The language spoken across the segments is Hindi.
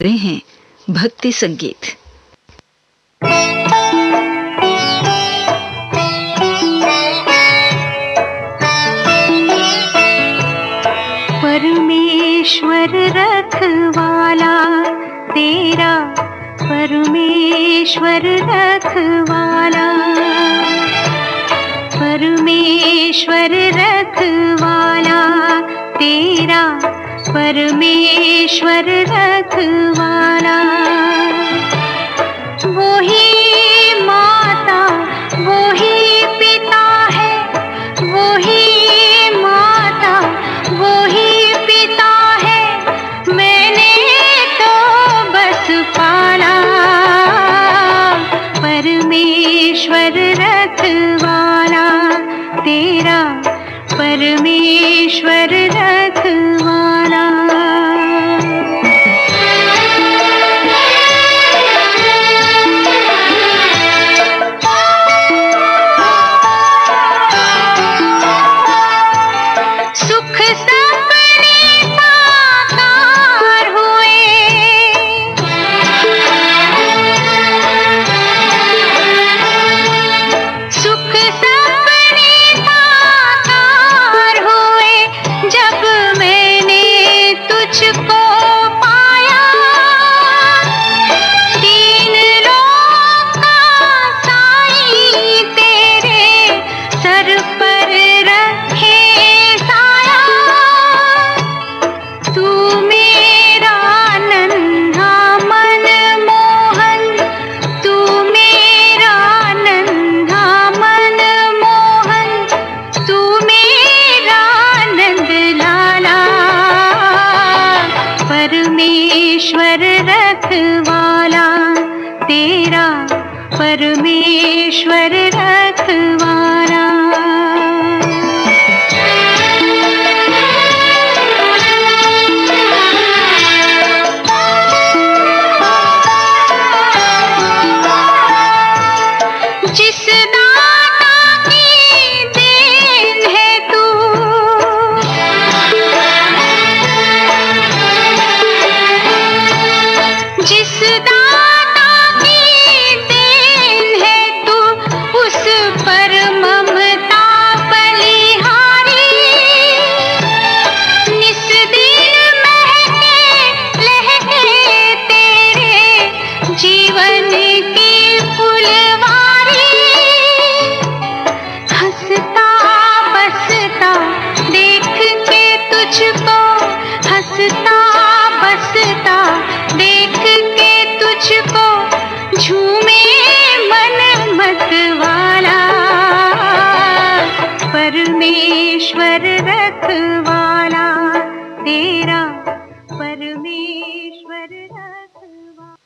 रहे हैं भक्ति संगीत। परमेश्वर रखवाला तेरा, परमेश्वर रखवाला, परमेश्वर रखवाला तेरा, परमेश्वर रखवाला। वो ही माता वो ही पिता है, वो ही माता वो ही पिता है, मैंने तो बस पाला। परमेश्वर रखवाला तेरा, परमेश्वर रखवाला। सुख सपने साकार हुए, सुख सपने साकार हुए, जब मैंने तुझको पाया। तीन लोक का साईं तेरे सर पर रखे साया। तू मेरा नन्हा मन मोहन, तू मेरा नन्हा मन मोहन, तू मेरा नंद लाला। परमेश्वर रखवाला तेरा, परमेश्वर रखवाला। जिस दाता की देन है तू, जिस दाता की देन है तू, उस पर ममता बलिहारी। निस दिन महके लहके तेरे जीवन की फुलवारी। हंसता बसता देख के तुझको, हंसता बसता देख के तुझको, झूमे मन मतवाला। परमेश्वर रखवाला तेरा, परमेश्वर रखवाला।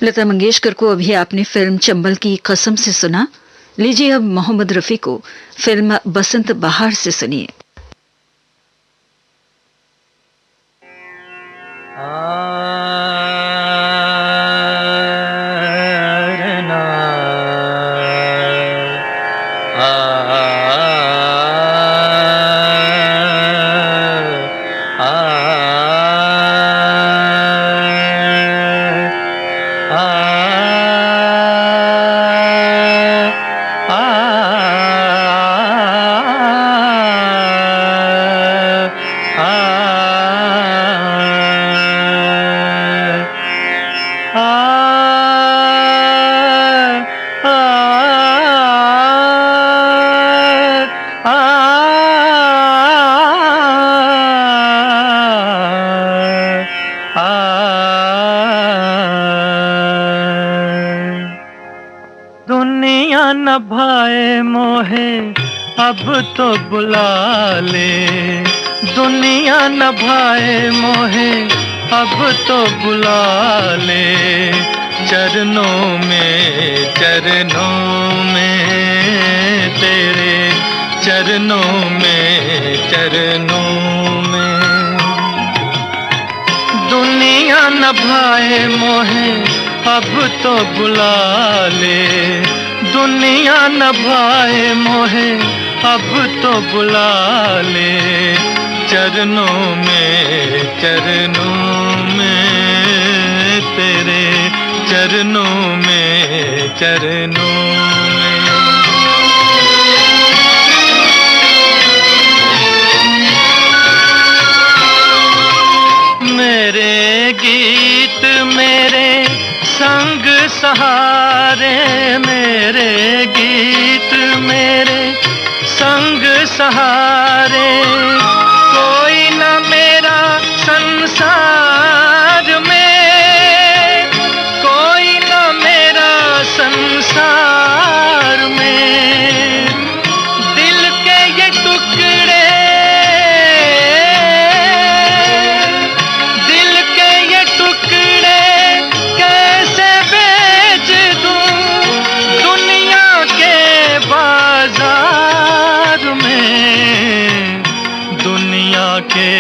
लता मंगेशकर को अभी आपने फिल्म चंबल की कसम से सुना। लीजिए अब मोहम्मद रफी को फिल्म बसंत बहार से सुनिए। दुनिया न भाए मोहे अब तो बुला ले, दुनिया न भाए मोहे अब तो बुला ले। चरणों में तेरे, चरणों में दुनिया न भाए मोहे अब तो बुला ले। दुनिया न भाए मोहे अब तो बुला ले। चरणों में तेरे चरणों में मेरे गीत मेरे संग सहारे, मेरे गीत मेरे संग सहारे, कोई न मेरा संसार में, कोई न मेरा संसार में, दिल के ये टुकड़े, दिल के ये टुकड़े कैसे बेच दूं दुनिया के बाजार में, दुनिया के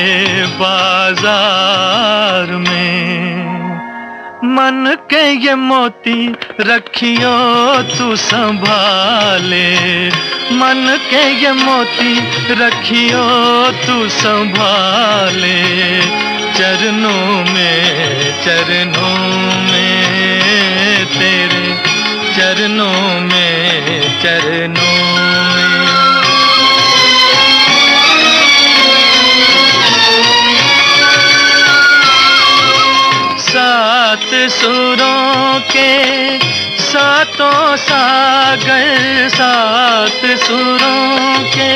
बाजार में। मन के ये मोती रखियो तू संभाले, मन के ये मोती रखियो तू संभाले, चरणों में तेरे चरणों में सात सुरों के सातों सागर, सात सुरों के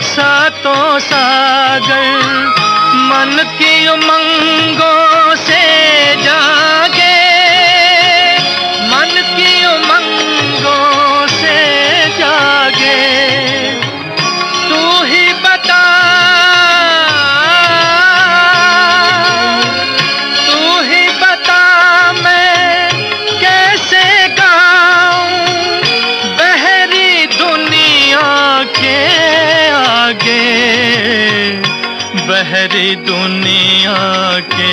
सातों सागर, मन की उमंगों से जागे, मन की उमंगों से जागे, तू ही बता, तू ही बता मैं कैसे गाऊं बहरी दुनिया के आगे, बहरी दुनिया के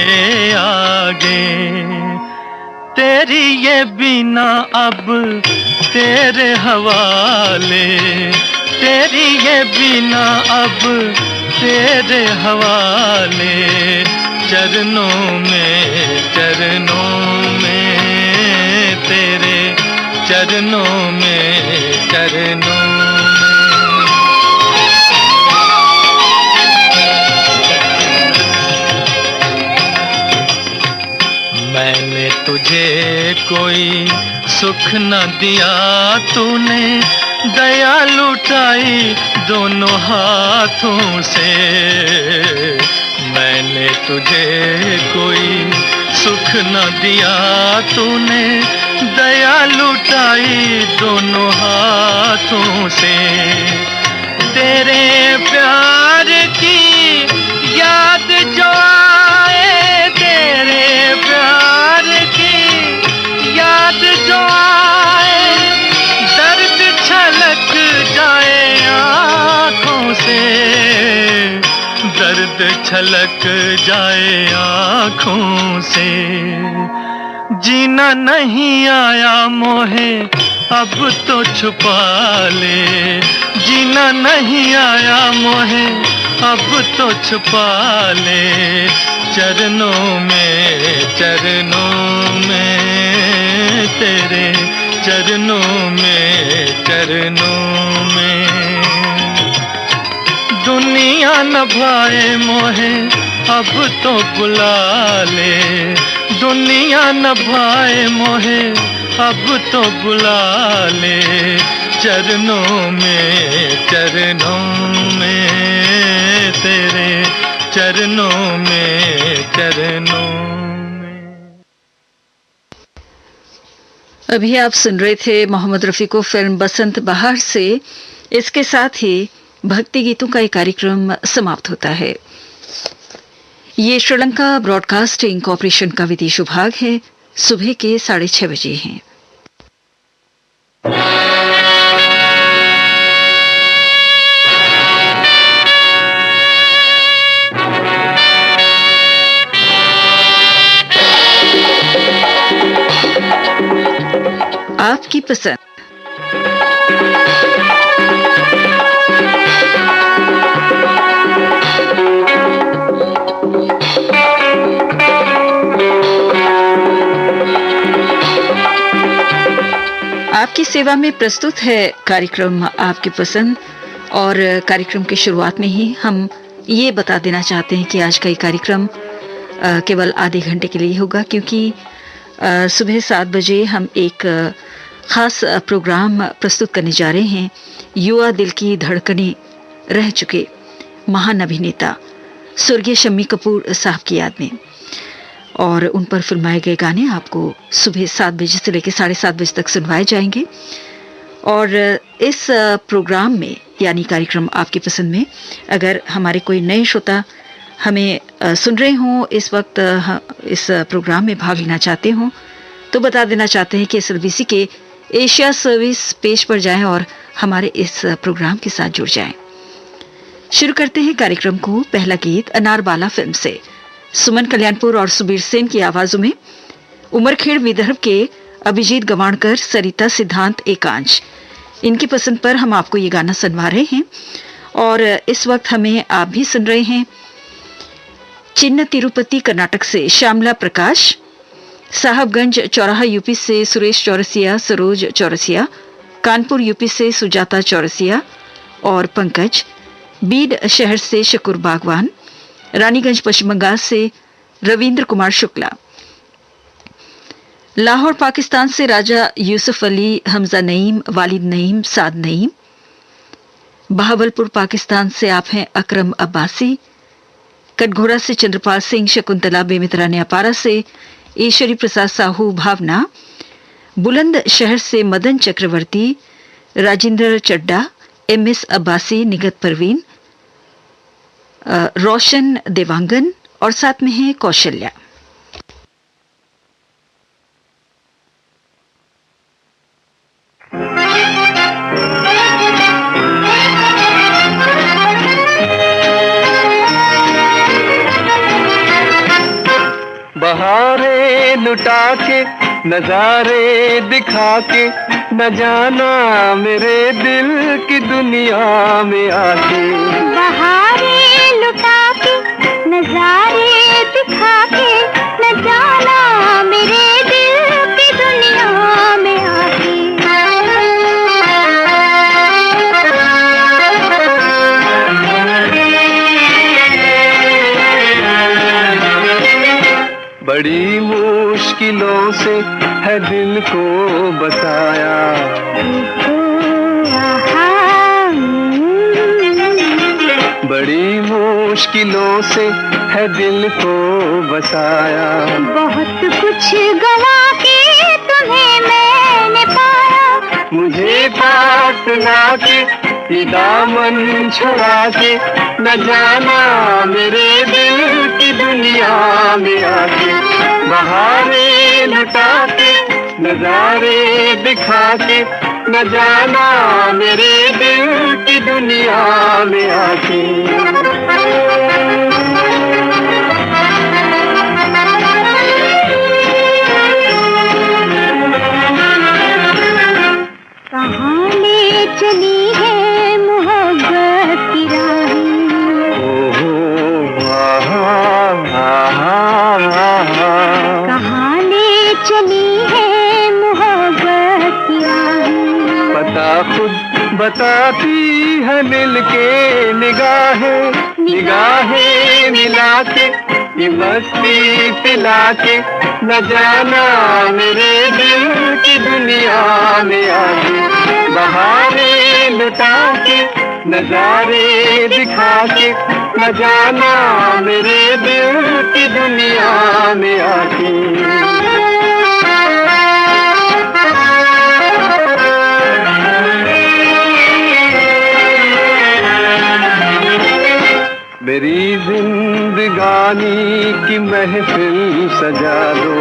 आगे। तेरी ये बिना अब तेरे हवाले, तेरी ये बिना अब तेरे हवाले, चरणों में तेरे चरणों में मैंने तुझे कोई सुख न दिया, तूने दया लुटाई दोनों हाथों से, मैंने तुझे कोई सुख न दिया, तूने दया लुटाई दोनों हाथों से, तेरे प्यार की याद जो आए, तेरे प्यार की याद जो आए, दर्द छलक जाए आँखों से, दर्द छलक जाए आँखों से। जीना नहीं आया मोहे अब तो छुपा ले, जीना नहीं आया मोहे अब तो छुपा ले, चरणों में तेरे चरणों में दुनिया न भाए मोहे अब तो बुला ले, दुनिया न भाए मोहे अब तो बुला ले, चरणों में तेरे चरणों में। अभी आप सुन रहे थे मोहम्मद रफी को फिल्म बसंत बहार से। इसके साथ ही भक्ति गीतों का एक कार्यक्रम समाप्त होता है। ये श्रीलंका ब्रॉडकास्टिंग कॉरपोरेशन का विदेश विभाग है। सुबह के 6:30 बजे हैं। आपकी पसंद। आपकी सेवा में प्रस्तुत है कार्यक्रम आपकी पसंद। और कार्यक्रम की शुरुआत में ही हम ये बता देना चाहते हैं कि आज का ये कार्यक्रम केवल आधे घंटे के लिए होगा, क्योंकि सुबह 7 बजे हम एक खास प्रोग्राम प्रस्तुत करने जा रहे हैं। युवा दिल की धड़कनें रह चुके महान अभिनेता स्वर्गीय शम्मी कपूर साहब की याद में, और उन पर फिल्माए गए गाने आपको सुबह 7 बजे से लेकर 7:30 बजे तक सुनवाए जाएंगे। और इस प्रोग्राम में यानी कार्यक्रम आपकी पसंद में अगर हमारे कोई नए श्रोता हमें सुन रहे हों, इस वक्त इस प्रोग्राम में भाग लेना चाहते हों, तो बता देना चाहते हैं कि SLBC के एशिया सर्विस पेज पर जाएं और हमारे इस प्रोग्राम के साथ जुड़ जाएं। शुरू करते हैं कार्यक्रम को। पहला गीत अनारबाला फिल्म से सुमन कल्याणपुर और सुबीर सेन की आवाजों में, उमरखेड़ विदर्भ के अभिजीत गवाणकर, सरिता सिद्धांत एकांश, इनकी पसंद पर हम आपको ये गाना सुनवा रहे हैं। और इस वक्त हमें आप भी सुन रहे हैं चिन्ह तिरुपति कर्नाटक से श्यामला प्रकाश, साहबगंज चौराहा यूपी से सुरेश चौरसिया, सरोज चौरसिया, कानपुर यूपी से सुजाता चौरसिया और पंकज, बीड शहर से शकुर बागवान, रानीगंज पश्चिम बंगाल से रविंद्र कुमार शुक्ला, लाहौर पाकिस्तान से राजा यूसुफ अली, हमजा नईम, वालिद नईम, साद नईम, बहावलपुर पाकिस्तान से आप हैं अकरम अब्बासी, कटघोरा से चंद्रपाल सिंह, शकुंतला बेमित्रा न्यापारा से ईश्वरी प्रसाद साहू भावना, बुलंद शहर से मदन चक्रवर्ती, राजेंद्र चड्डा, MS अब्बासी, निगत परवीन, रोशन देवांगन और साथ में है कौशल्या। बहारे लुटा के नजारे दिखा के न जाना मेरे दिल की दुनिया में आके, बहारे लुटा के नजारे दिखा के न जाना मेरे दिल की दुनिया में आके। बड़ी मुश्किलों से है दिल को बताया, बड़ी मुश्किलों से है दिल को बसाया। बहुत कुछ गवा के तुम्हें मैंने पाया, मुझे पास ना के ये दामन छुड़ा के न जाना मेरे दिल की दुनिया में आके, बहारे लुटा के नजारे दिखा के न जाना मेरे दिल की दुनिया में आके। कहाँ ले चली है मोहब्बत की राहें, कहाँ ले चली है मोहब्बत की राहें। पता खुद बताती है मिल के निगाहें, निगाहें मिला के ये मस्ती पिला के न जाना मेरे दिल की दुनिया में आके, बहारे लुटा के नजारे दिखा के न जाना मेरे दिल की दुनिया में आके। मेरी जिंदगानी की महफिल सजा दो,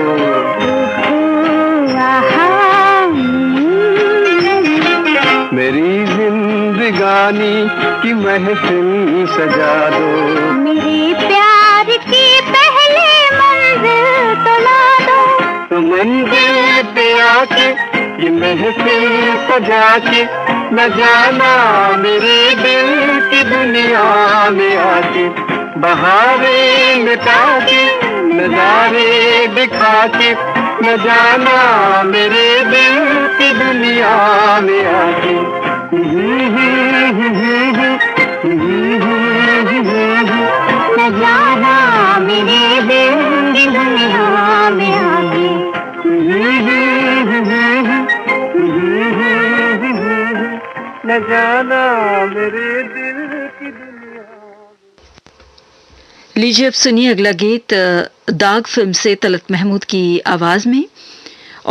मेरी जिंदगानी की महफिल सजा दो। मेरे प्यार की पहले मंजिल तो ला दो, तो मंजिल पे आके ये महफिल सजा के न जाना मेरे दिल की दुनिया में आके, बहारे लुटा के नजारे दिखा के न जाना मेरे दिल की दुनिया में आके। न जाना मेरे दिल की दुनिया में आके। न जाना मेरे दिल की दुनिया। लीजिए अब सुनिए अगला गीत दाग फिल्म से तलत महमूद की आवाज में।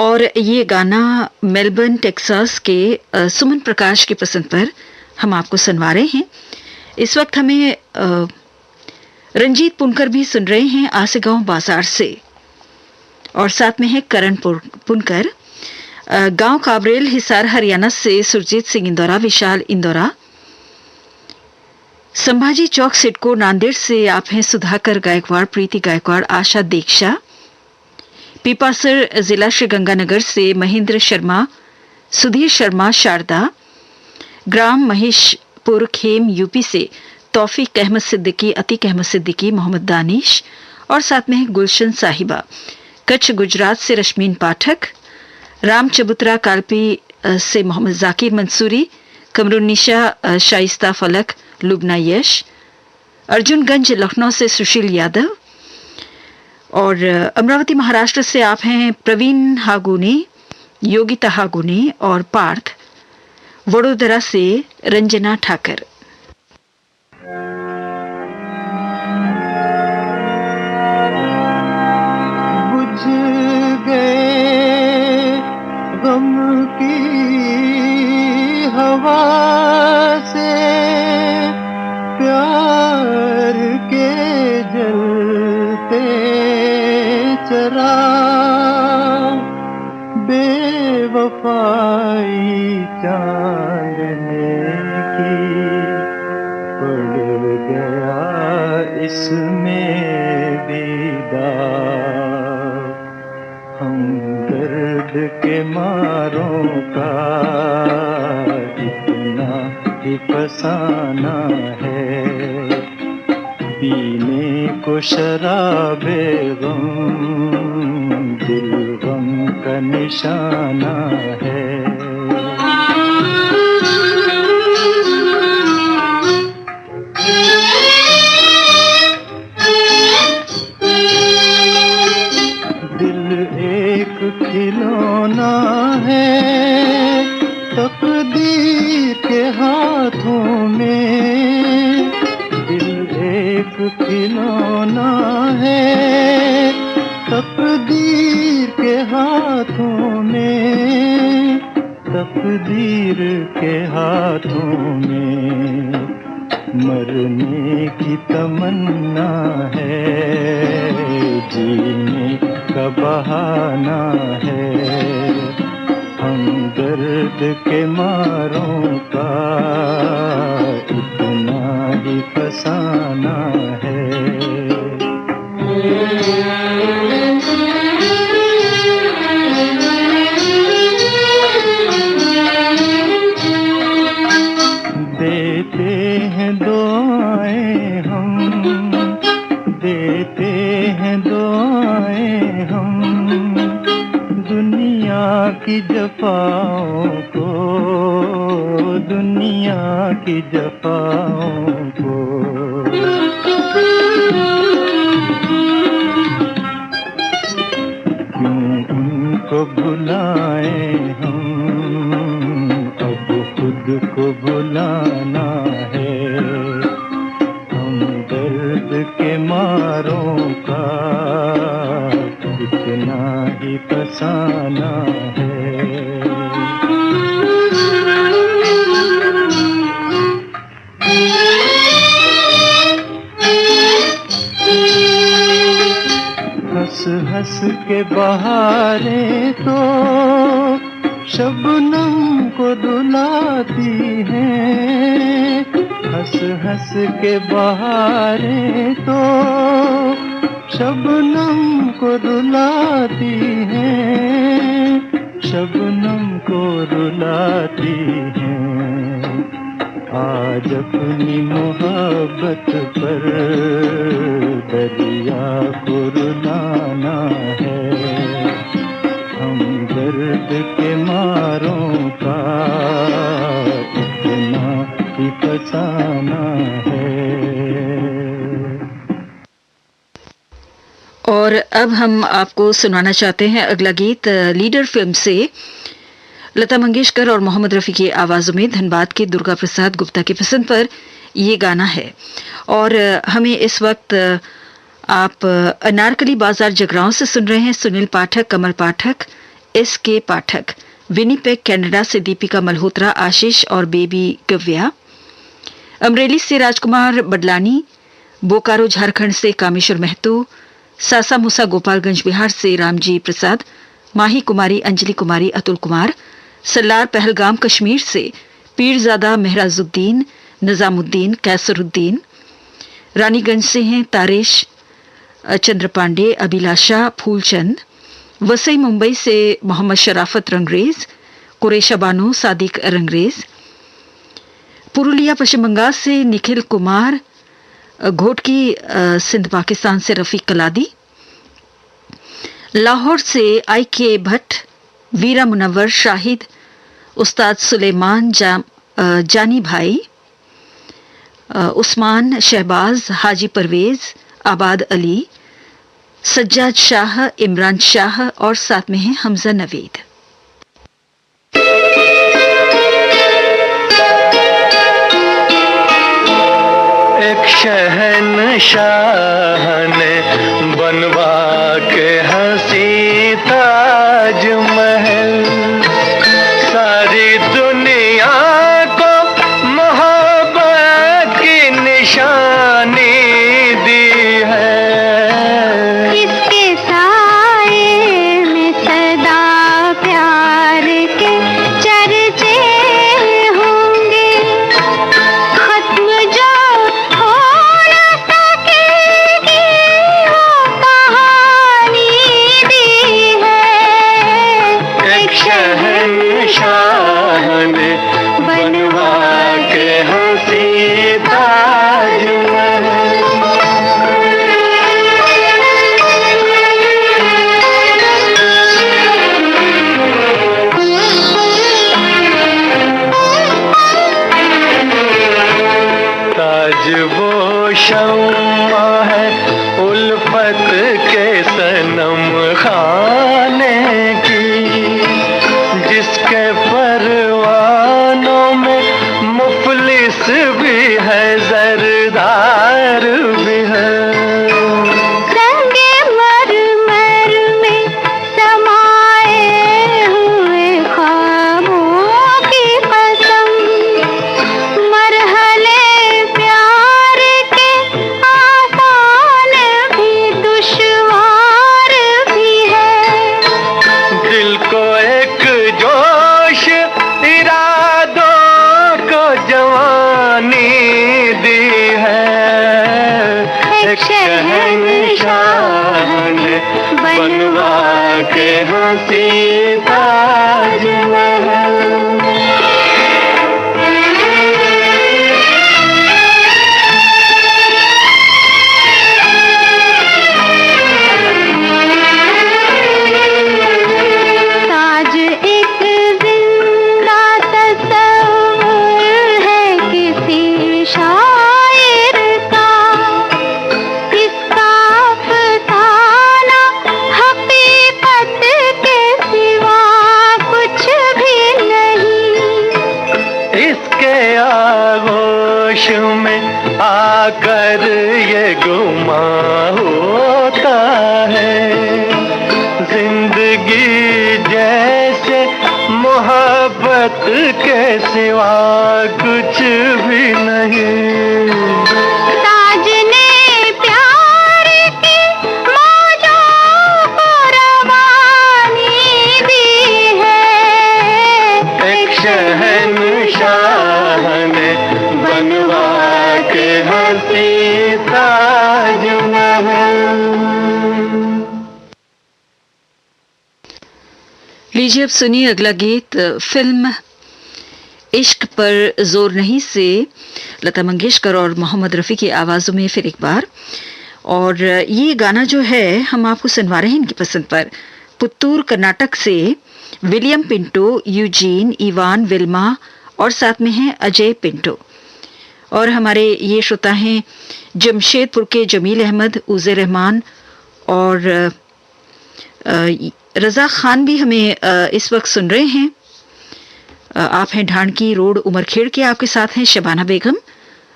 और ये गाना मेलबर्न टेक्सास के सुमन प्रकाश की पसंद पर हम आपको सुनवा रहे हैं। इस वक्त हमें रंजीत पुनकर भी सुन रहे हैं आसेगांव बाजार से, और साथ में है करण पुनकर। गांव काबरेल हिसार हरियाणा से सुरजीत सिंह इंदौरा, विशाल इंदौरा। संभाजी चौक सिडको नांदेड़ से आप हैं सुधाकर गायकवाड़, प्रीति गायकवाड़, आशा दीक्षा। पीपासर जिला श्रीगंगानगर से महेंद्र शर्मा, सुधीर शर्मा, शारदा। ग्राम महेशपुर खेम यूपी से तौफीक अहमद सिद्दीकी, अतीक अहमद सिद्दीकी, मोहम्मद दानिश, और साथ में है गुलशन साहिबा। कच्छ गुजरात से रश्मीन पाठक। राम चबूतरा कालपी से मोहम्मद जाकिर मंसूरी, कमरुन्निशा शाइस्ता फलक, लुबना यश। अर्जुनगंज लखनऊ से सुशील यादव। और अमरावती महाराष्ट्र से आप हैं प्रवीण हागुने, योगिता हागुने और पार्थ। वडोदरा से रंजना ठाकर। बुझ गए गम की हवा से प्यार के जलते चरा, बेवफाई चांदने की पड़ गया इसमें दीदार। हम दर्द के मारों का इतना ही फसाना है, पीने को शराबे गम दिल गम का निशाना है। खिलौना है तकदीर के हाथों में, दिल एक खिलौना है तकदीर के हाथों में, तकदीर के हाथों में। मरने की तमन्ना है, जीने का बहाना है, हम दर्द के मारों का इतना ही फसाना है। देते हैं दुआएं हम, देते हैं दुआएं हम, दुनिया की जफाओं को, दुनिया की जफाओं को। क्यों उनको भुलाएं हम, अब खुद को भुलाना है, हम दर्द के मारों का इतना ही फसाना है। हंस हंस के बहारें तो शबनम को रुलाती हैं, हंस हंस के बहारें तो शबनम को रुलाती हैं, शबनम को रुलाती हैं। आज अपनी मोहब्बत पर दरिया को रुलाना है, हम दर्द के मारों का इतना ही फसाना है। और अब हम आपको सुनाना चाहते हैं अगला गीत लीडर फिल्म से। लता मंगेशकर और मोहम्मद रफ़ी की आवाज़ों में धनबाद के दुर्गा प्रसाद गुप्ता की पसंद पर ये गाना है। और हमें इस वक्त आप अनारकली बाजार जगरांव से सुन रहे हैं। सुनील पाठक, कमल पाठक, एस.के. पाठक, विनीपेग कनाडा से दीपिका मल्होत्रा, आशीष और बेबी गव्या, अमरेली से राजकुमार बडलानी, बोकारो झारखंड से कामेश्वर महतो, सासा मूसा गोपालगंज बिहार से रामजी प्रसाद, माही कुमारी, अंजलि कुमारी, अतुल कुमार, सल्लार पहलगाम कश्मीर से पीरजादा मेहराजुद्दीन, निजामुद्दीन, कैसरुद्दीन, रानीगंज से हैं तारेश चंद्र पांडे, अभिलाषा फूलचंद, वसई मुंबई से मोहम्मद शराफत रंगरेज, कुरेशा बानो, सादिक रंगरेज, पुरुलिया पश्चिम बंगाल से निखिल कुमार, घोटकी सिंध पाकिस्तान से रफीक कलादी, लाहौर से आई.के. भट्ट, वीरा मुनव्वर, शाहिद, उस्ताद सुलेमान, जानी भाई, उस्मान, शहबाज, हाजी परवेज, आबाद अली, सज्जाद शाह, इमरान शाह और साथ में हैं हमजा नवीद। एक शहंशाह ने बनवा के हंसी ताजमहल सारी दुनिया को मोहब्बत की निशानी दी है। इसके साए में सदा प्यार के चर्चे होंगे, खत्म जो हो न सकेगी वो कहानी दी है। एक शहंशाह ने बनवा के हंसी ताजमहल ताज वो शम्मा है उल्फत के सनम खाने की, जिसके परवानों में मुफलिस भी है जरदार भी है। रंगे मरमर में समाए हुए ख्वाबों की कसम, मरहले प्यार के आसान भी दुश्वार भी है। दिल को एक जोश इरादों को जवानी दी है। एक शहंशाह ने बनवा के हंसी ताजमहल। ताज एक जिंदा तस्वीर है किसी शायर का, इसका अफसाना हकीकत के सिवा कुछ भी नहीं। इसके आगोश में आकर ये गुमा होता है, जिंदगी जैसे मोहब्बत के सिवा कुछ भी नहीं। ताज ने प्यार की मौजों को रवानी दी है। एक शहंशाह ने बनवा के हंसी ताजमहल। लीजिए अब सुनिए अगला गीत फिल्म इश्क पर जोर नहीं से लता मंगेशकर और मोहम्मद रफ़ी की आवाज़ों में फिर एक बार। और ये गाना जो है हम आपको सुनवा रहे हैं इनकी पसंद पर। पुत्तूर कर्नाटक से William Pinto, Eugene, Ivan, Wilma और साथ में हैं अजय पिंटो। और हमारे ये श्रोता हैं जमशेदपुर के जमील अहमद, उज़ैर रहमान और रज़ा खान भी हमें इस वक्त सुन रहे हैं। आप हैं ढांडकी रोड उमरखेड़ के, आपके साथ हैं शबाना बेगम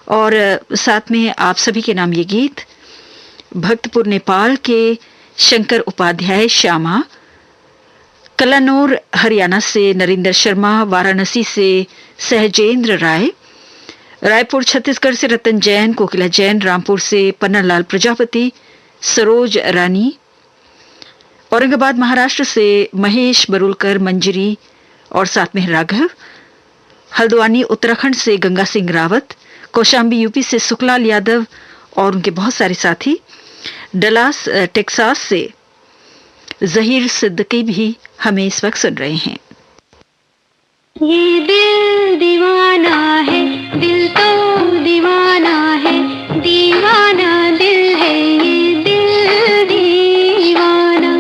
और साथ में आप सभी के नाम ये गीत भक्तपुर नेपाल के शंकर उपाध्याय, श्यामा, कलानौर हरियाणा से नरेंद्र शर्मा, वाराणसी से सहजेंद्र राय, रायपुर छत्तीसगढ़ से रतन जैन, कोकिला जैन, रामपुर से पन्नालाल प्रजापति, सरोज रानी, औरंगाबाद महाराष्ट्र से महेश बरुलकर, मंजरी और साथ में राघव, हल्द्वानी उत्तराखंड से गंगा सिंह रावत, कौशाम्बी यूपी से सुखलाल यादव और उनके बहुत सारे साथी, डलास टेक्सास से जहीर सिद्दीकी भी हमें इस वक्त सुन रहे हैं। ये दिल दीवाना है, दिल तो दीवाना है, दीवाना दिल है, ये दिल दीवाना।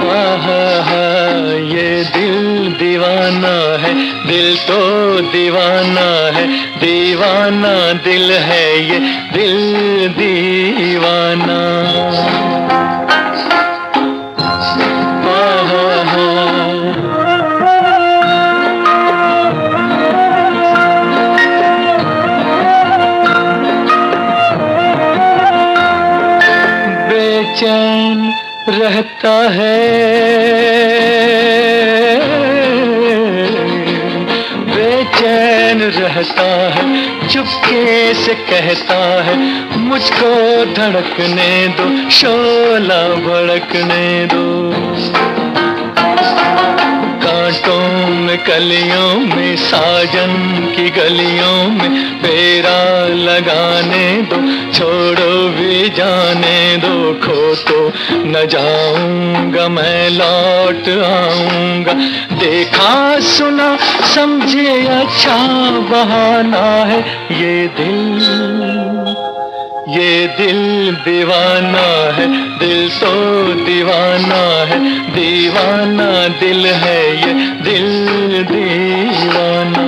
हाँ हाँ हाँ, ये दिल दीवाना है, दिल तो दीवाना है, दीवाना दिल है, ये दिल दीवाना। बेचैन रहता है, बेचैन रहता है, चुपके से कहता है मुझको धड़कने दो, शोला भड़कने दो। कांटों में कलियों में, साजन की गलियों में फेरा लगाने दो, छोड़ो भी जाने दो, खो तो न जाऊंगा मैं, लौट आऊंगा। देखा सुना समझे अच्छा बहाना है, ये दिल दीवाना है, दिल तो दीवाना है, दीवाना दिल है, ये दिल दीवाना।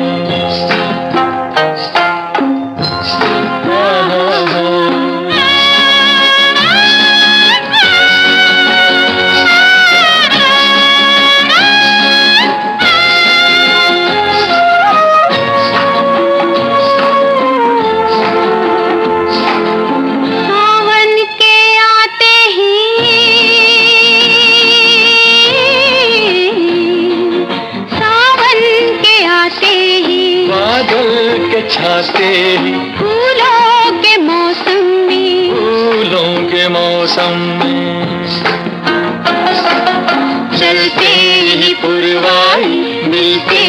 छाते ही फूलों के मौसम में, फूलों के मौसम में चलते ही पुरवाई, मिलते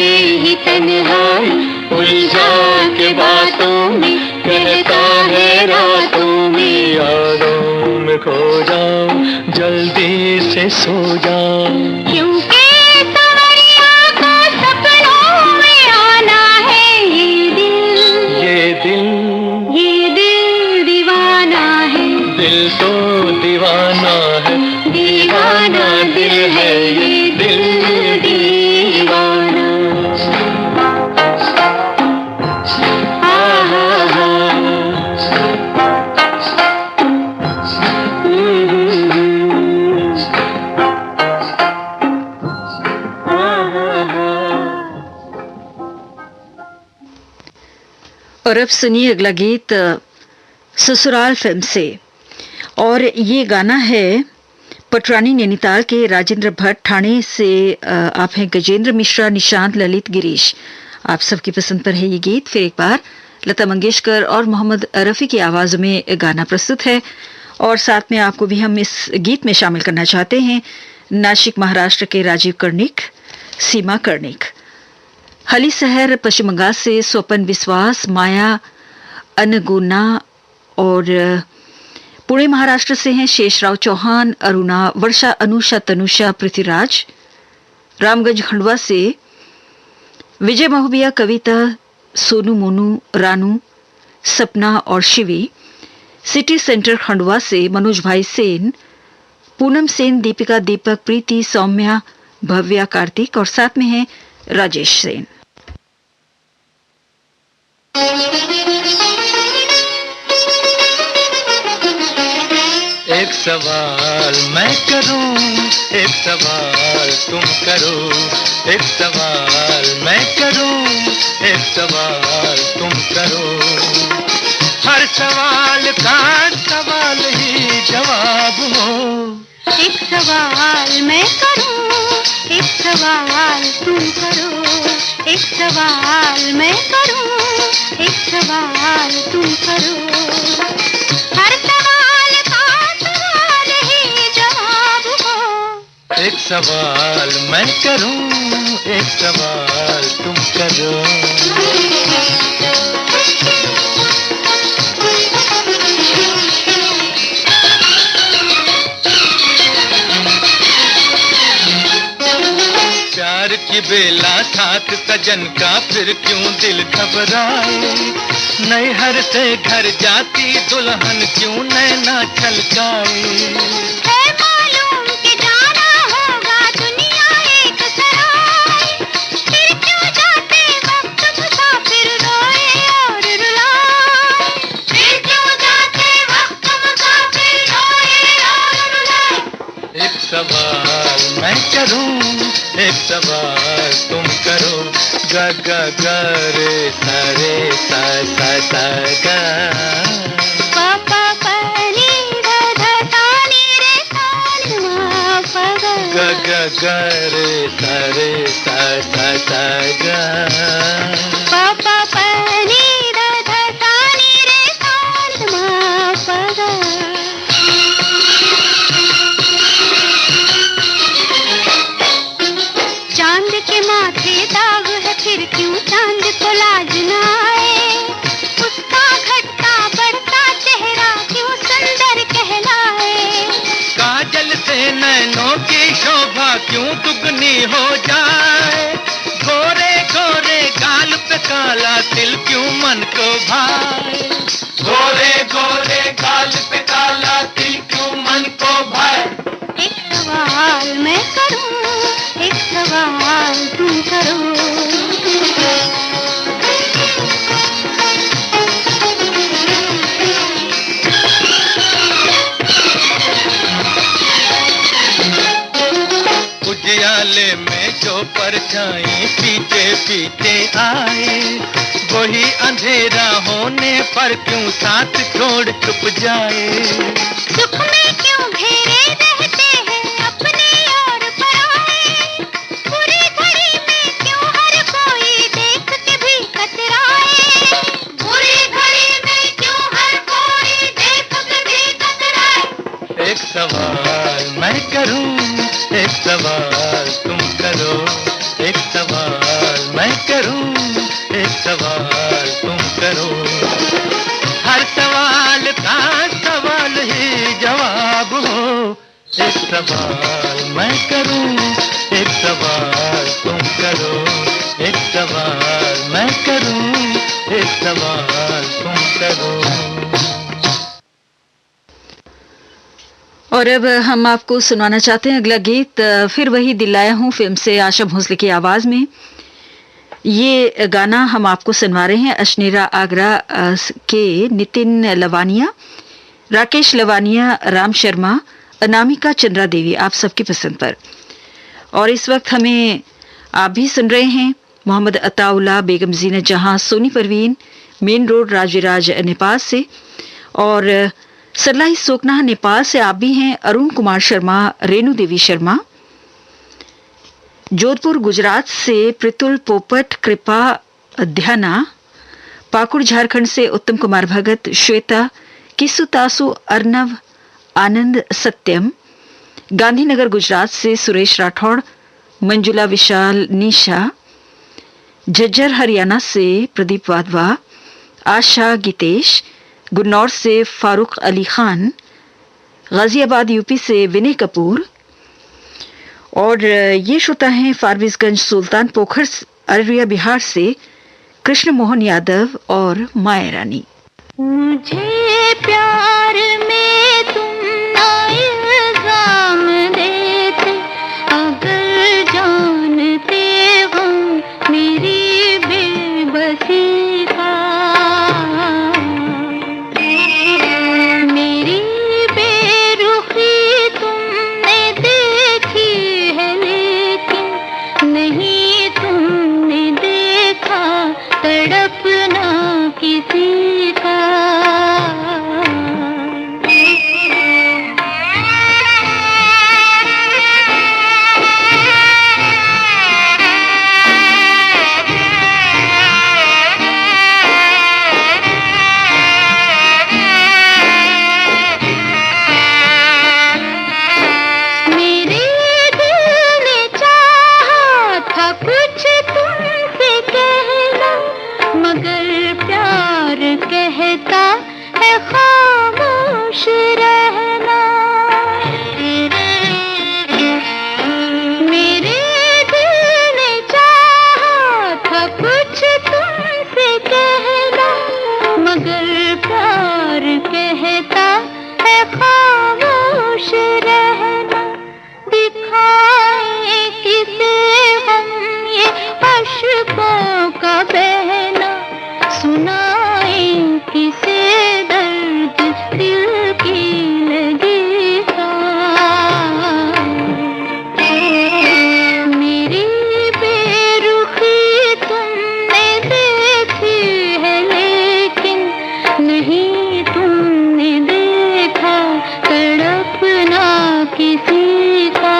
ही तन्हाई, उलझा के बातों में कहता है रातों में, यादों में खो जाऊं, जल्दी से सो जाऊं, क्योंकि दिल तो दीवाना है, दीवाना दिल है, ये दिल दीवाना। और अब सुनिए अगला गीत ससुराल फिल्म से, और ये गाना है पटरानी नैनीताल के राजेंद्र भट्ट, ठाणे से आप हैं गजेंद्र मिश्रा, निशांत, ललित, गिरीश, आप सबकी पसंद पर है ये गीत। फिर एक बार लता मंगेशकर और मोहम्मद रफ़ी की आवाज़ में गाना प्रस्तुत है और साथ में आपको भी हम इस गीत में शामिल करना चाहते हैं नासिक महाराष्ट्र के राजीव कर्णिक, सीमा कर्णिक, हली शहर पश्चिम बंगाल से स्वपन विश्वास, माया अनगोना और पुणे महाराष्ट्र से हैं शेषराव चौहान, अरुणा, वर्षा, अनुषा, तनुषा, पृथ्वीराज, रामगंज खंडवा से विजय महोबिया, कविता, सोनू मोनू, रानू, सपना और शिवी। सिटी सेंटर खंडवा से मनोज भाई सेन, पूनम सेन, दीपिका, दीपक, प्रीति, सौम्या, भव्या, कार्तिक और साथ में है राजेश सेन। एक सवाल मैं करूं, एक सवाल तुम करो, एक सवाल मैं करूं, एक सवाल तुम करो। हर सवाल का सवाल ही जवाब हो। एक सवाल मैं करूं, एक सवाल तुम करो, एक सवाल मैं करूं, एक सवाल तुम करो। हर सवाल का सवाल ही जवाब हो। एक सवाल मैं करूं, एक सवाल तुम करो। प्यार की बेला साथ सजन का, फिर क्यों दिल घबराए। नैहर से घर जाती दुल्हन क्यों नैना छलकाए। है मालूम कि जाना होगा दुनिया एक सराय, फिर क्यों जाते वक्त मुसाफिर रोए और रुलाए। फिर क्यों जाते वक्त मुसाफिर रोए और रुलाए। एक सवाल मैं करूं, एक सवाल तुम करो। ग ग ग रे सा रे सा सा सा गा। पा पा पा नी धा धा सा नी रे सा नी मा पा गा। ग ग ग रे सा सा सा गा। पा पा पा नी धा धा सा नी रे सा नी मा पा गा। चांद के माथे दाग है, फिर क्यों चांद को लाज न आए। उसका घटता बढ़ता चेहरा क्यों सुंदर कहलाए। काजल से नैनों की शोभा क्यों दुगनी हो जाए। गोरे गोरे गाल पे काला तिल क्यों मन को भाए। गोरे गोरे गाल पे काला तिल क्यों मन को भाए। एक सवाल मैं करूं, एक सवाल तुम करो। उजियाले में जो परछाई पीछे पीछे आए, वही अंधेरा होने पर क्यों साथ छोड़ चुप जाए। सुख में क्यों घेरे रहते हैं अपने और पराए। बुरी घड़ी में क्यों हर कोई देख के भी कतराए। बुरी घड़ी में क्यों हर कोई देख के भी कतराए। एक सवाल मैं करूं, एक सवाल तुम करो। एक सवाल मैं करूं, एक सवाल तुम करो। हर सवाल का सवाल ही जवाब हो। एक सवाल मैं करूं, एक सवाल तुम करो। एक सवाल मैं करूं, एक सवाल तुम करो। और अब हम आपको सुनाना चाहते हैं अगला गीत, फिर वही दिल लाया हूं फिल्म से, आशा भोसले की आवाज में। ये गाना हम आपको सुनवा रहे हैं अशनीरा आगरा के नितिन लवानिया, राकेश लवानिया, राम शर्मा, अनामिका चंद्रा देवी, आप सबकी पसंद पर। और इस वक्त हमें आप भी सुन रहे हैं मोहम्मद अताउल्ला, बेगम जीनत जहां, सोनी परवीन, मेन रोड, राजविराज नेपाल से। और सरलाई सोकना नेपाल से आप भी हैं अरुण कुमार शर्मा, रेणु देवी शर्मा। जोधपुर गुजरात से प्रतुल पोपट, कृपा ध्याना। पाकुड़ झारखंड से उत्तम कुमार भगत, श्वेता, किसु तासु, अर्नव, आनंद, सत्यम। गांधीनगर गुजरात से सुरेश राठौड़, मंजुला विशाल, निशा। झज्जर हरियाणा से प्रदीप वाधवा, आशा, गीतेश। गुन्नौर से फारूक अली खान। गाजियाबाद यूपी से विनय कपूर। और ये श्रोता हैं फारबिसगंज, सुल्तान पोखर, अररिया बिहार से कृष्ण मोहन यादव और माया रानी। मुझे प्यार में तुम ना इल्जाम देते, अगर जानते हो मेरी बेबसी का, मेरी बेरुखी तुमने देखी है लेकिन नहीं तुमने देखा तड़पना किसी का। मेरे दिल ने चाहा था कुछ तुमसे कहना, मगर प्यार कहता है खामोश रहना। मेरे दिल ने चाहा था कुछ तुमसे कहना, मगर प्यार कहता है खामोश रहना। दिखाए किसे हम ये अश्कों का बहना, सुनाए किसे दर्द दिल की लगी का। मेरी बेरुखी तुमने देखी है लेकिन नहीं तुमने देखा तड़पना किसी का।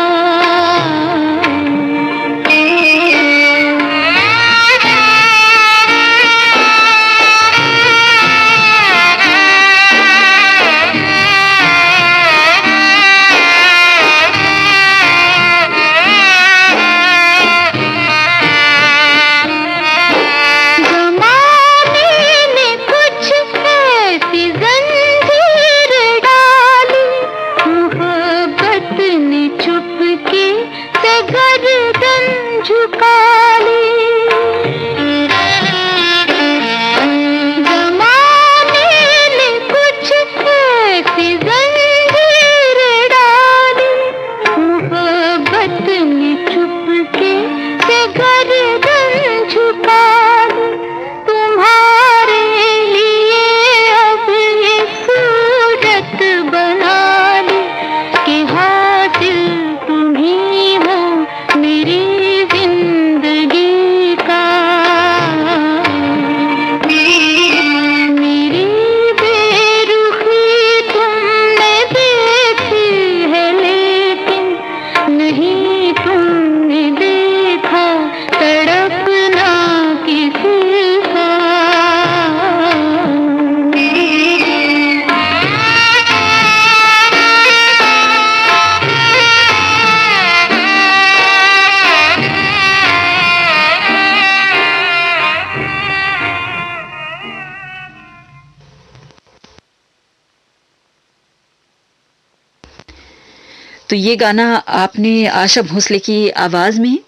ज़माने ने कुछ ऐसी ज़ंजीर डाली, मोहब्बत ने चुपके से गर्दन झुका ली। ज़माने ने कुछ ऐसी ज़ंजीर डाली, मोहब्बत ने चुपके से गर्दन झुका ली। तुम्हारे लिए अब ये सूरत बना ली कि हासिल तुम्ही हो मेरी जिंदगी का। मेरी बेरुखी तुमने देखी है लेकिन नहीं तुमने देखा तड़पना किसी का। तो ये गाना आपने आशा भोसले की आवाज में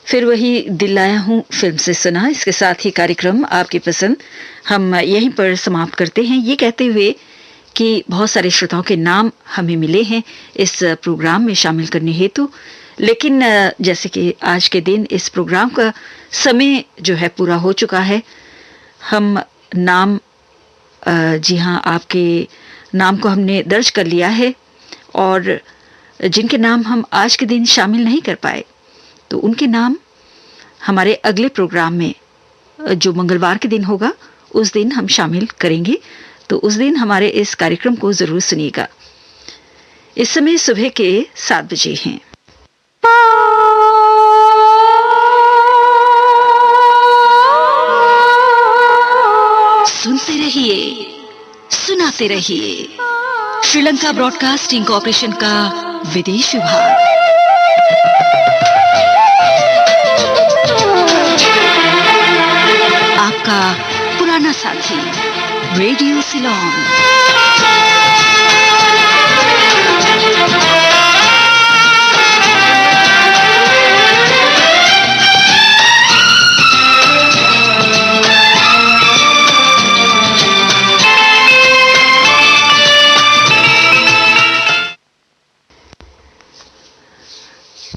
फिर वही दिल लाया हूं फिल्म से सुना। इसके साथ ही कार्यक्रम आपकी पसंद हम यहीं पर समाप्त करते हैं, ये कहते हुए कि बहुत सारे श्रोताओं के नाम हमें मिले हैं इस प्रोग्राम में शामिल करने हेतु, लेकिन जैसे कि आज के दिन इस प्रोग्राम का समय जो है पूरा हो चुका है। हम नाम जी हाँ, आपके नाम को हमने दर्ज कर लिया है और जिनके नाम हम आज के दिन शामिल नहीं कर पाए तो उनके नाम हमारे अगले प्रोग्राम में जो मंगलवार के दिन होगा उस दिन हम शामिल करेंगे। तो उस दिन हमारे इस कार्यक्रम को जरूर सुनिएगा। इस समय सुबह के 7 बजे हैं। सुनते रहिए, सुनाते रहिए, श्रीलंका ब्रॉडकास्टिंग कॉर्पोरेशन का विदेश विभाग। आपका पुराना साथी रेडियो सिलोन।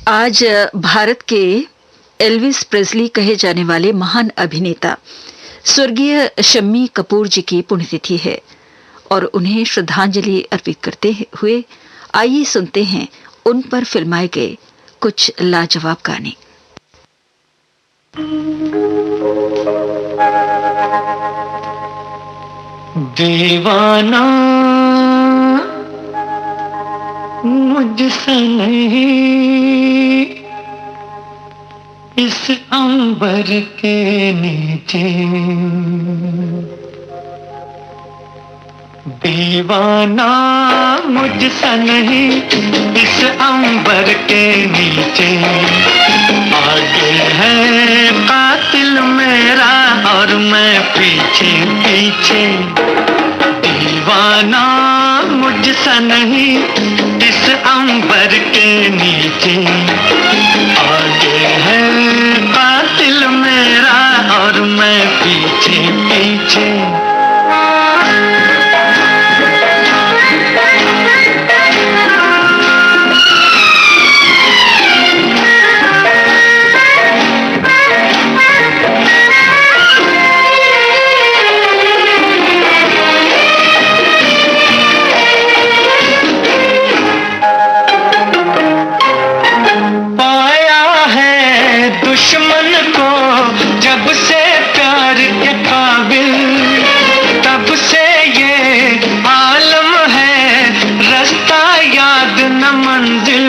आज भारत के एल्विस प्रेस्ली कहे जाने वाले महान अभिनेता स्वर्गीय शम्मी कपूर जी की पुण्यतिथि है और उन्हें श्रद्धांजलि अर्पित करते हुए आइए सुनते हैं उन पर फिल्माए गए कुछ लाजवाब गाने। दीवाना मुझसे नहीं, इस अंबर के नीचे दीवाना मुझसे नहीं, इस अंबर के नीचे आगे है कातिल मेरा और मैं पीछे पीछे। दीवाना मुझसे नहीं, इस अंबर के नीचे आगे है कातिल मेरा और मैं पीछे पीछे। दुश्मन को जब से प्यार के काबिल, तब से ये आलम है रास्ता याद न मंजिल।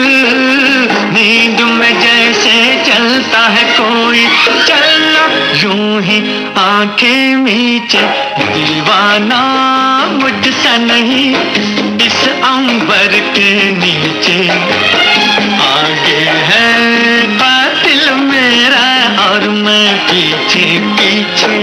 नींद में जैसे चलता है कोई, चलना यूं ही आंखें मीचे। दीवाना मुझसे नहीं, इस अंबर के नीचे आगे है कातिल मेरा और मैं पीछे पीछे।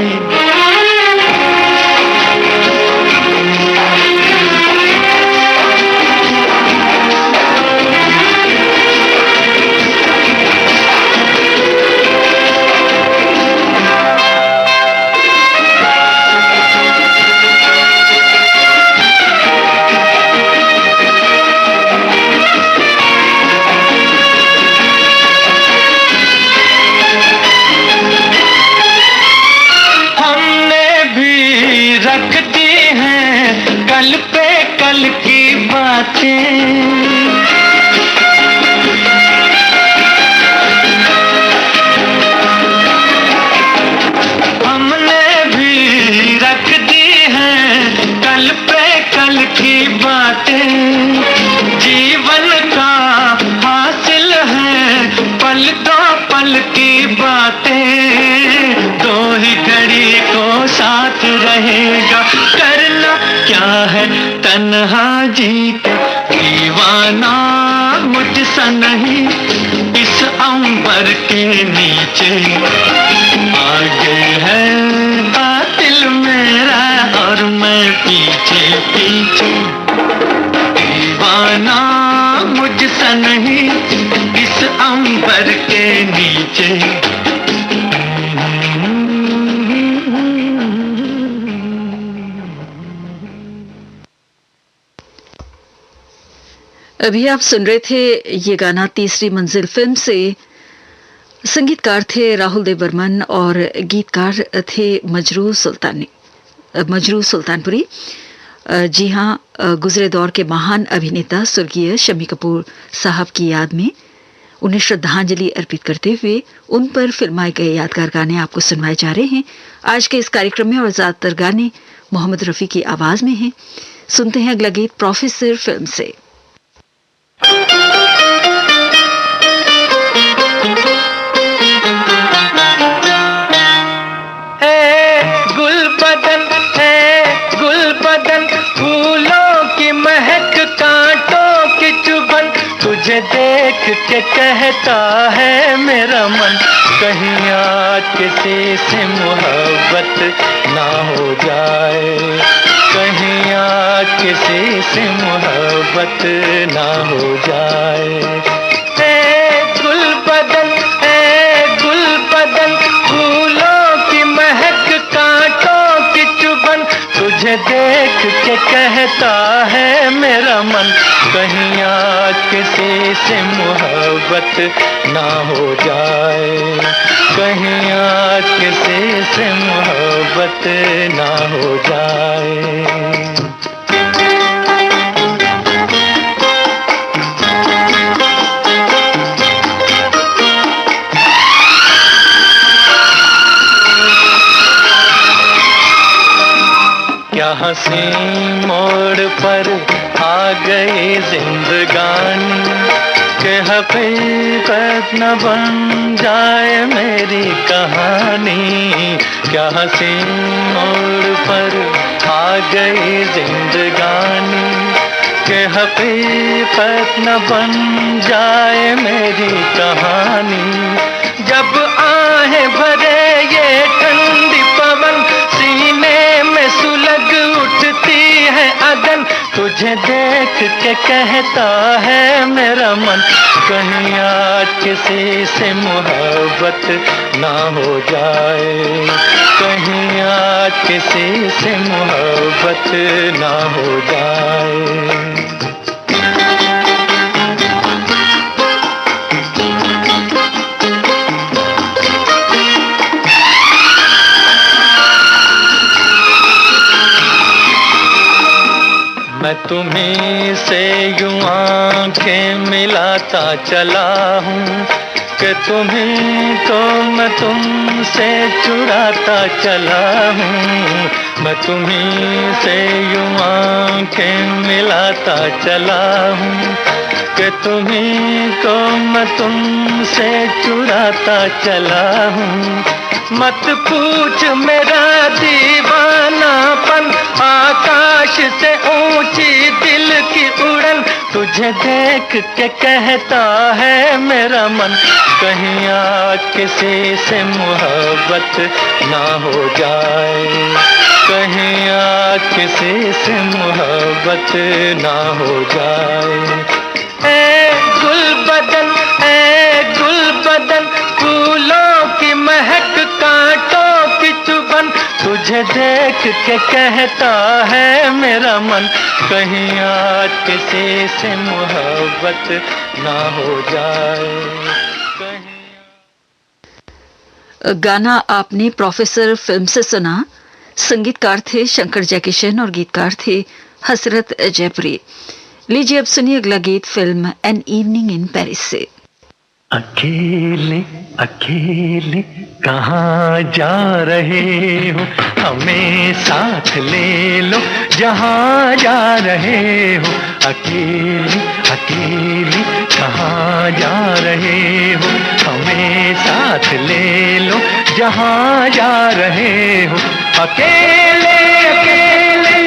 कल पे कल की बातें हमने भी रख दी हैं, कल पे कल की बातें। जीवन का हासिल है पल दो पल की बातें। दो ही घड़ी को साथ रहेगा, करना क्या है तन्हा जीत। दीवाना मुझसे नहीं, इस अंबर के नीचे आगे है कातिल मेरा और मैं पीछे पीछे। दीवाना मुझसे नहीं, इस अंबर के नीचे। अभी आप सुन रहे थे ये गाना तीसरी मंजिल फिल्म से। संगीतकार थे राहुल देव बर्मन और गीतकार थे मजरू सुल्तानपुरी। जी हाँ, गुजरे दौर के महान अभिनेता स्वर्गीय शम्मी कपूर साहब की याद में उन्हें श्रद्धांजलि अर्पित करते हुए उन पर फिल्माए गए यादगार गाने आपको सुनवाए जा रहे हैं आज के इस कार्यक्रम में। और ज्यादातर गाने मोहम्मद रफी की आवाज में हैं। सुनते हैं अगला गीत प्रोफेसर फिल्म से। तुझे देख के कहता है मेरा मन, कहीं आज किसी से मोहब्बत ना हो जाए। कहीं आज किसी से मोहब्बत ना हो जाए। गुल बदन फूलों की महक कांटों की चुभन, तुझे तुझे देख के कहता है मेरा मन, कहीं आज किसी से मोहब्बत ना हो जाए, कहीं आज किसी से मोहब्बत ना हो जाए। क्या हंसी मोड़ पर आ गई जिंदगानी, कि हकीकत न बन जाए मेरी कहानी। क्या हंसी मोड़ पर आ गई जिंदगानी, कि हकीकत न बन जाए मेरी कहानी। जब आहें भरे ये ठंडी पवन, सीने में सुलग उठती है अगन, तुझे देख के कहता है मेरा मन, कहीं आज किसी से मोहब्बत ना हो जाए, कहीं आज किसी से मोहब्बत ना हो जाए। मैं तुम्हीं से यूं आंखें मिलाता चला हूँ, कि तुम्हीं को मैं तुमसे चुराता चला हूँ। मैं तुम्हीं से यूं आंखें मिलाता चला हूँ, कि तुम्हीं को मैं तुमसे चुराता चला हूँ। मत पूछ मेरा दीवानापन, आकाश से ऊंची दिल की उड़न, तुझे देख के कहता है मेरा मन, कहीं आज किसी से मोहब्बत ना हो जाए, कहीं आज किसी से मोहब्बत ना हो जाए। ए गुलबदन, ए गुलबदन, फूलों की महक कांटों की चुभन, तुझे देख के कहता है मेरा मन, कहीं आज किसी से मोहब्बत ना हो जाए, कहीं। गाना आपने प्रोफेसर फिल्म से सुना। संगीतकार थे शंकर जयकिशन और गीतकार थे हसरत जयपुरी। लीजिए अब सुनिए अगला गीत film an evening in Paris से। अकेले अकेले कहाँ जा रहे हो, हमें साथ ले लो जहाँ जा रहे हो। अकेले अकेले कहाँ जा रहे हो, हमें साथ ले लो जहाँ जा रहे हो। अकेले अकेले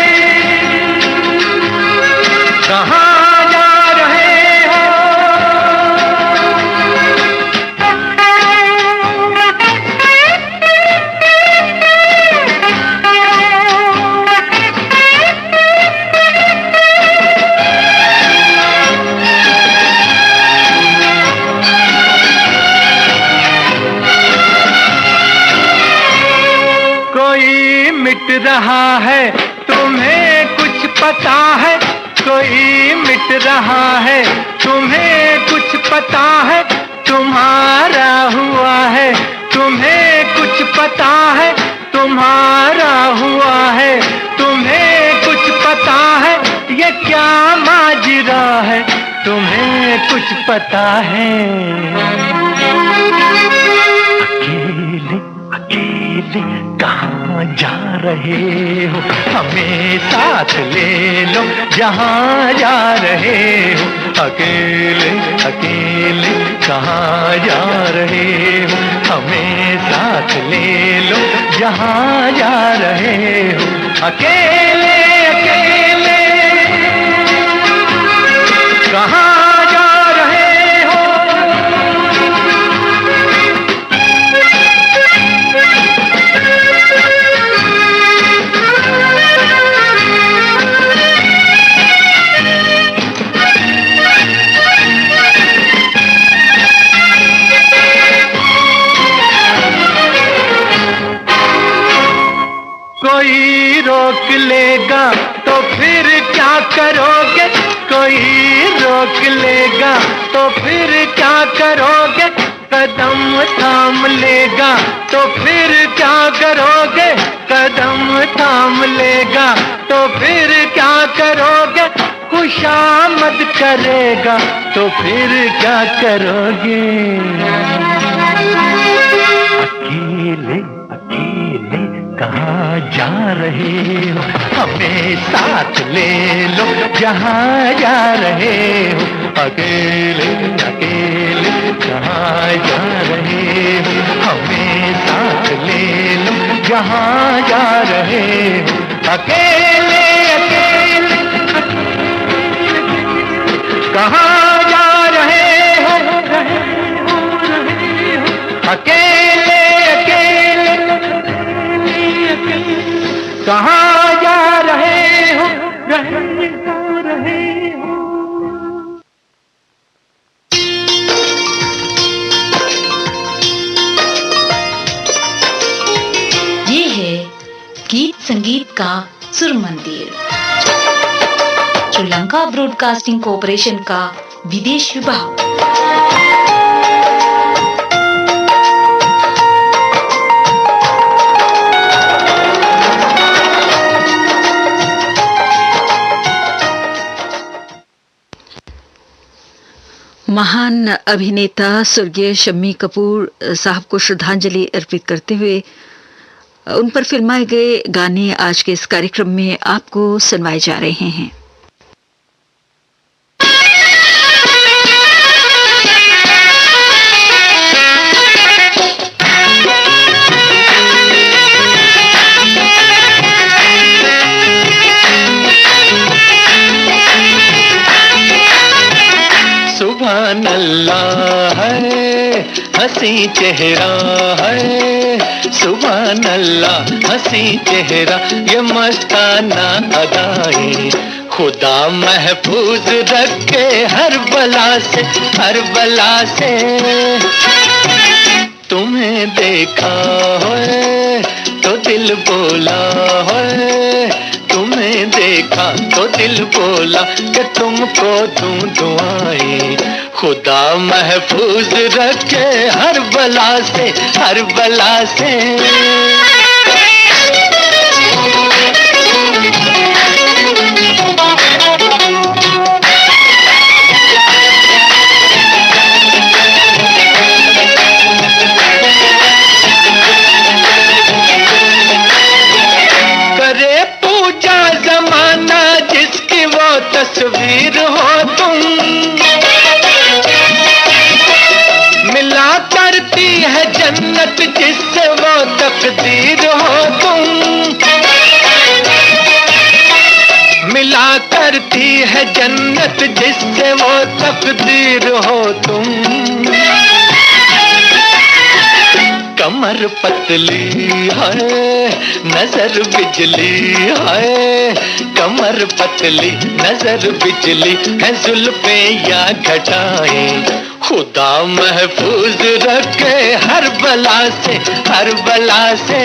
कहाँ जा रहे हो। कोई मिट रहा है तुम्हें कुछ पता है, कोई मिट रहा है तुम्हें कुछ पता है, तुम्हारा हुआ है तुम्हें कुछ पता है, तुम्हारा हुआ है तुम्हें कुछ पता है, ये क्या माजरा है तुम्हें कुछ पता है। अकेले अकेले कहाँ जा रहे हो, हमें साथ ले लो जहाँ जा रहे हो। अकेले अकेले कहाँ जा रहे हो, हमें साथ ले लो जहाँ जा रहे हो। अकेले अकेले कहाँ जा रहे हो। कोई रोक ले लेगा तो फिर क्या करोगे, कोई रोक लेगा तो फिर क्या करोगे, कदम थाम लेगा तो फिर क्या करोगे, कदम थाम लेगा तो फिर क्या करोगे, खुशामद करेगा तो फिर क्या करोगे। अकेले अकेले कहाँ जा रहे हो, हमें साथ ले लो जहाँ जा रहे हो। अकेले अकेले कहाँ जा रहे हो, हमें साथ ले लो जहाँ जा रहे हो। अकेले अकेले कहाँ जा रहे हो, अकेले अकेले कहाँ जा रहे हो, रहे हो। ये है गीत संगीत का सुर मंदिर, श्रीलंका ब्रॉडकास्टिंग कॉरपोरेशन का विदेश विभाग। महान अभिनेता स्वर्गीय शम्मी कपूर साहब को श्रद्धांजलि अर्पित करते हुए उन पर फिल्माए गए गाने आज के इस कार्यक्रम में आपको सुनवाए जा रहे हैं। सुभान अल्लाह है हंसी चेहरा है, सुभान अल्लाह हंसी चेहरा, ये मस्ताना अदाएं खुदा महफूज रखे हर बला से, हर बला से। तुम्हें देखा है तो दिल बोला है, तुम्हें देखा तो दिल बोला कि तुमको दूं दुआएं, खुदा महफूज रखे हर बला से, हर बला से। तस्वीर हो तुम, मिला करती है जन्नत जिससे वो तकदीर हो तुम, मिला करती है जन्नत जिससे वो तकदीर हो तुम। कमर पतली है नजर बिजली है, कमर पतली नजर बिजली है, जुल्फे या घटाएं खुदा महफूज रखे हर बला से, हर बला से।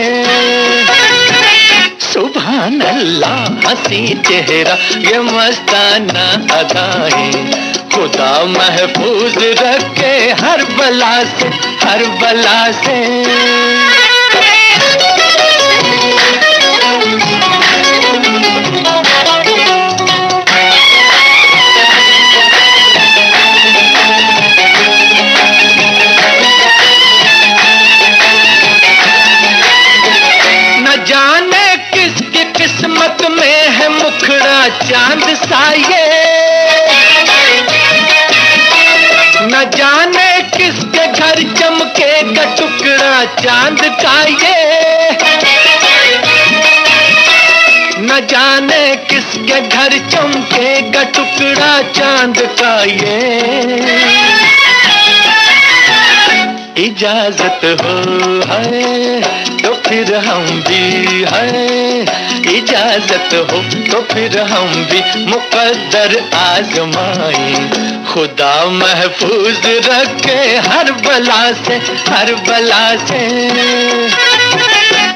सुभान अल्लाह हंसी चेहरा, ये मस्ताना अदाएं खुदा महफूज रखे हर बला से, हर बला से। न जाने किसकी किस्मत में है मुखड़ा चांद सा ये, न जाने किसके घर चमकेगा टुकड़ा चांद का ये, न जाने किसके घर चमकेगा टुकड़ा चांद का ये। इजाजत हो है तो फिर हम भी है, इजाजत हो तो फिर हम भी मुकद्दर आजमाएं खुदा महफूज रखे हर बला से, हर बला से।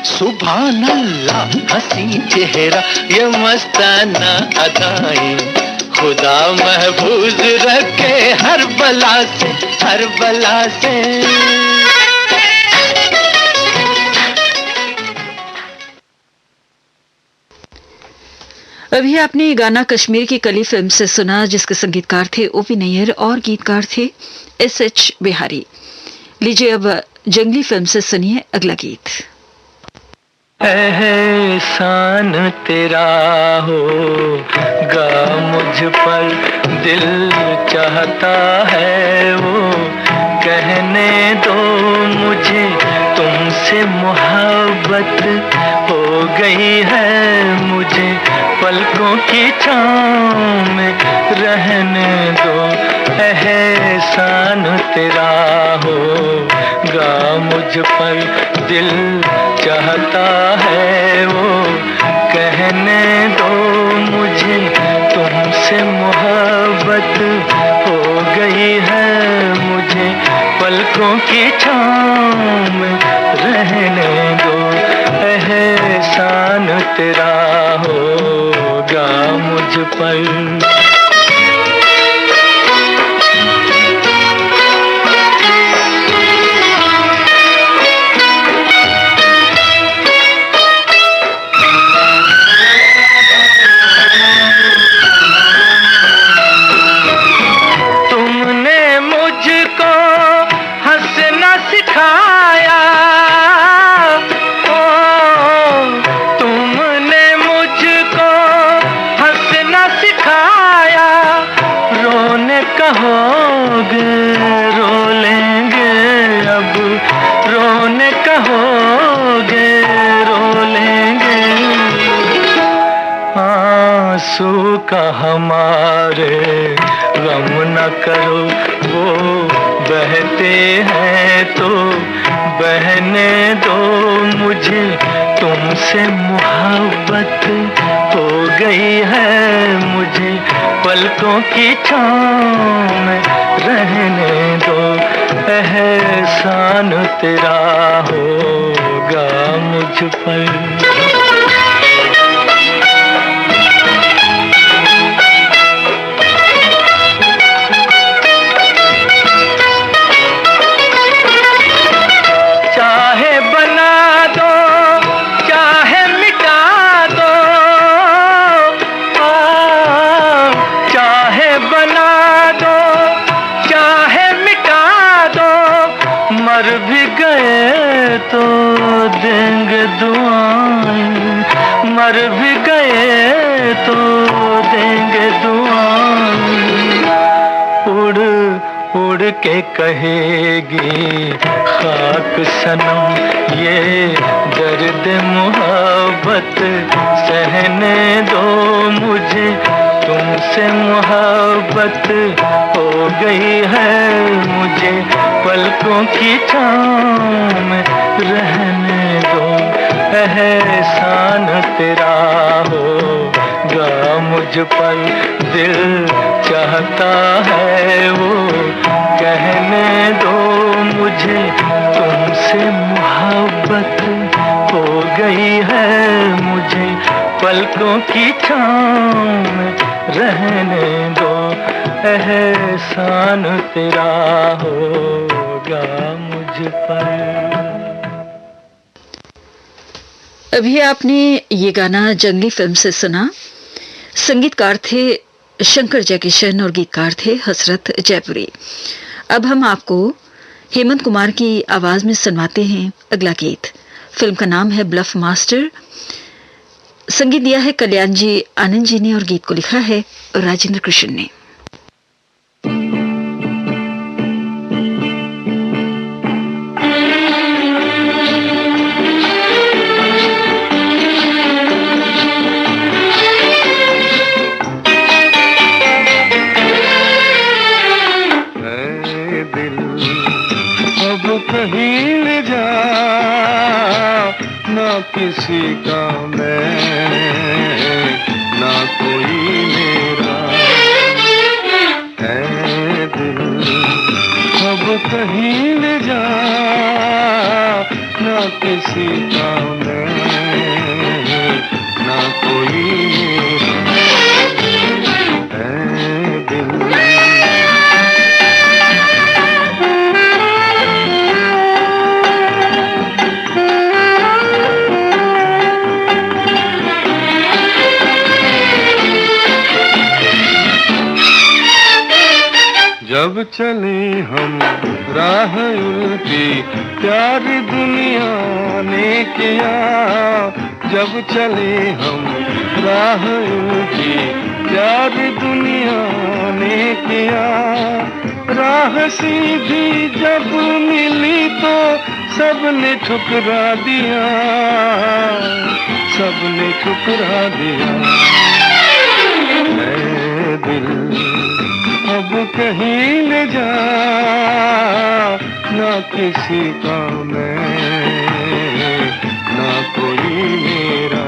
सुभान अल्लाह हसी चेहरा ये मस्ताना अदाएं, खुदा महफूज रखे हर बला से, हर बला से। अभी आपने गाना कश्मीर की कली फिल्म से सुना, जिसके संगीतकार थे ओपी नैयर और गीतकार थे एस.एच. बिहारी। लीजिए अब जंगली फिल्म से सुनिए अगला गीत। एहसान तेरा होगा मुझ पर, दिल चाहता है वो कहने दो मुझे, तुमसे मोहब्बत हो गई है मुझे, पलकों की छाँव में रहने दो। एहसान तेरा होगा मुझ पर, दिल चाहता है वो कहने दो मुझे, तुमसे मोहब्बत हो गई है मुझे, पलकों की छाँव में रहने दो। एहसान तेरा होगा मुझ पर। आंसू का हमारे गम न करो, वो बहते हैं तो बहने दो मुझे, तुमसे मोहब्बत हो गई है मुझे, पलकों की छाँव में रहने दो। एहसान तेरा होगा मुझ पर। मर भी गए तो देंगे दुआएं, मर भी गए तो देंगे दुआएं। उड़ उड़ के कहेगी खाक सनम ये दर्द मोहब्बत सहने दो मुझे, तुमसे मोहब्बत हो गई है मुझे, पलकों की छाँव में रहने दो। एहसान तेरा होगा मुझ पर, दिल चाहता है वो कहने दो मुझे, तुमसे मोहब्बत हो गई है मुझे, पलकों की छाँव में रहने दो। एहसान तेरा होगा मुझ पर। अभी आपने ये गाना जंगली फिल्म से सुना। संगीतकार थे शंकर जयकिशन और गीतकार थे हसरत जयपुरी। अब हम आपको हेमंत कुमार की आवाज में सुनवाते हैं अगला गीत। फिल्म का नाम है ब्लफ मास्टर। संगीत दिया है कल्याण जी आनंद जी ने और गीत को लिखा है राजेंद्र कृष्ण ने। कहीं ले जा ना किसी का मैं, ना कोई मेरा है दिल। अब कहीं ले जा ना किसी का मैं, जब चले हम राह उल्टी प्यार दुनिया ने किया, जब चले हम राह उल्टी प्यार दुनिया ने किया, राह सीधी जब मिली तो सबने ठुकरा दिया, सबने ठुकरा दिया। मैं दिल अब कहीं ले जा, ना किसी का मैं, ना कोई मेरा।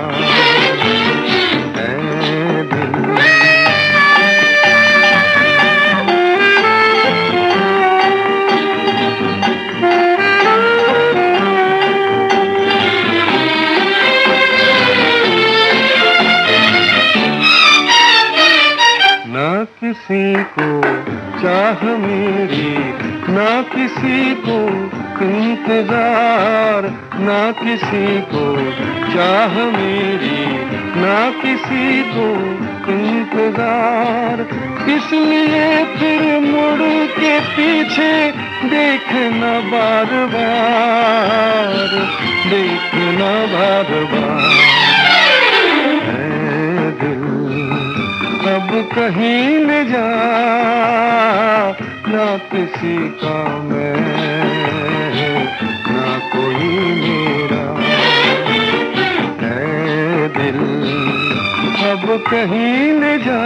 मैं दिल ना किसी को चाह मेरी, ना किसी को इंतजार, ना किसी को चाह मेरी, ना किसी को इंतजार। इसलिए फिर मुड़ के पीछे देखना बार बार, देखना बार बार। है दिल अब कहीं ले जा, ना किसी का मैं, ना कोई मेरा। है दिल अब कहीं ले जा,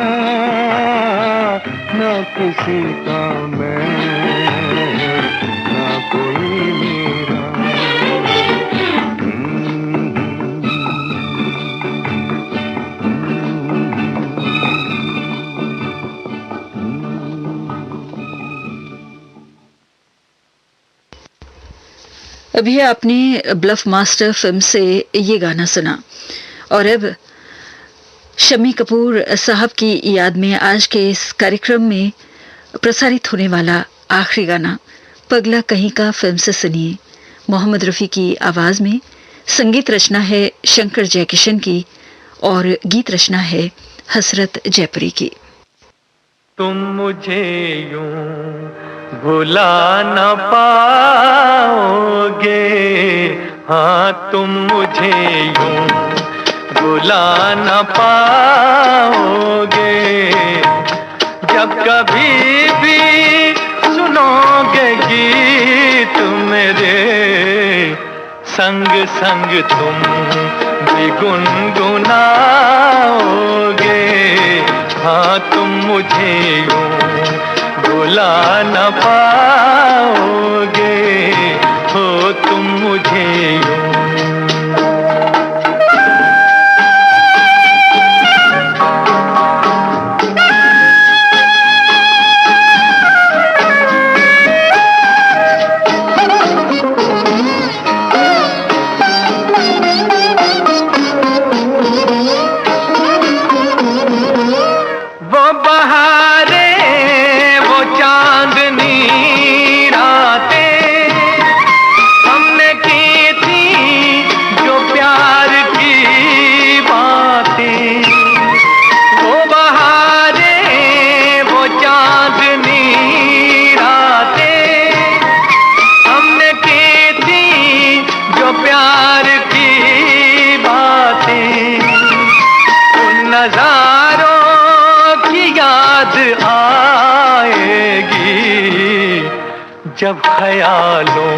ना किसी का मैं, ना कोई मेरा। अभी आपने ब्लफ मास्टर फिल्म से ये गाना सुना और अब शम्मी कपूर साहब की याद में आज के इस कार्यक्रम में प्रसारित होने वाला आखिरी गाना पगला कहीं का फिल्म से सुनिए। मोहम्मद रफ़ी की आवाज में संगीत रचना है शंकर जयकिशन की और गीत रचना है हसरत जयपुरी की। तुम मुझे यूं भुला न पाओगे, हाँ तुम मुझे यूं भुला न पाओगे, जब कभी भी सुनोगे गीत मेरे, संग संग तुम भी गुनगुनाओगे, हाँ तुम मुझे यूं भुला न पाओगे, हो तुम मुझे यूं। जब ख्यालों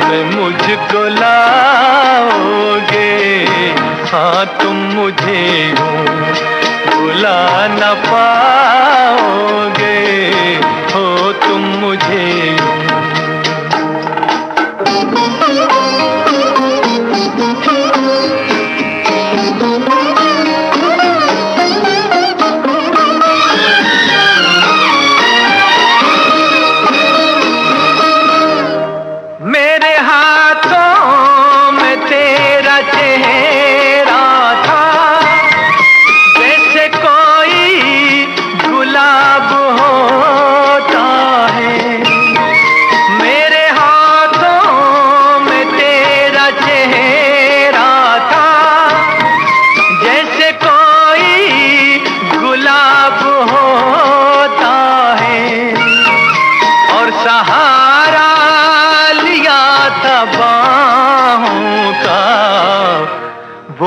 में मुझको लाओगे, हाँ तुम मुझे यूं भुला न पाओगे, हो तुम मुझे यूं।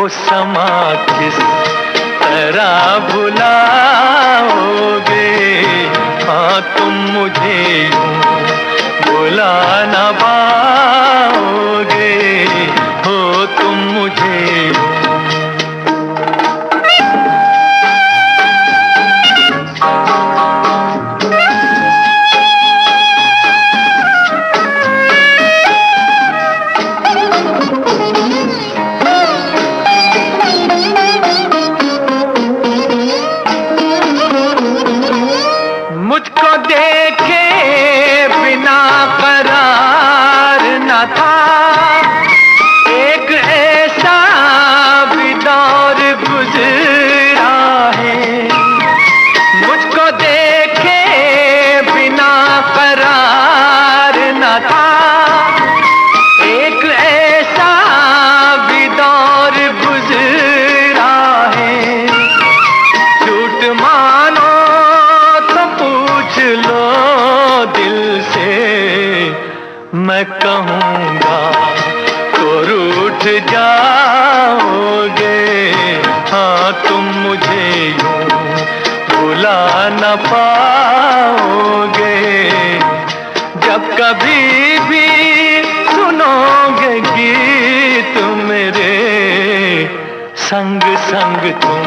समा किस तरह भुलाओगे। हाँ तुम मुझे यूं भुला न पाओगे, हो तुम मुझे यूं। मुझको देखे बिना करार न था, एक ऐसा भी दौर गुजरा है। मुझको देखे बिना करार न था, एक ऐसा भी दौर गुजरा है। झूठ मानो तो पूछ लो दिल से, मैं कहूँगा तो रूठ जाओगे। हाँ तुम मुझे यूं भुला न पाओगे। जब कभी भी सुनोगे गीत मेरे, संग संग तुम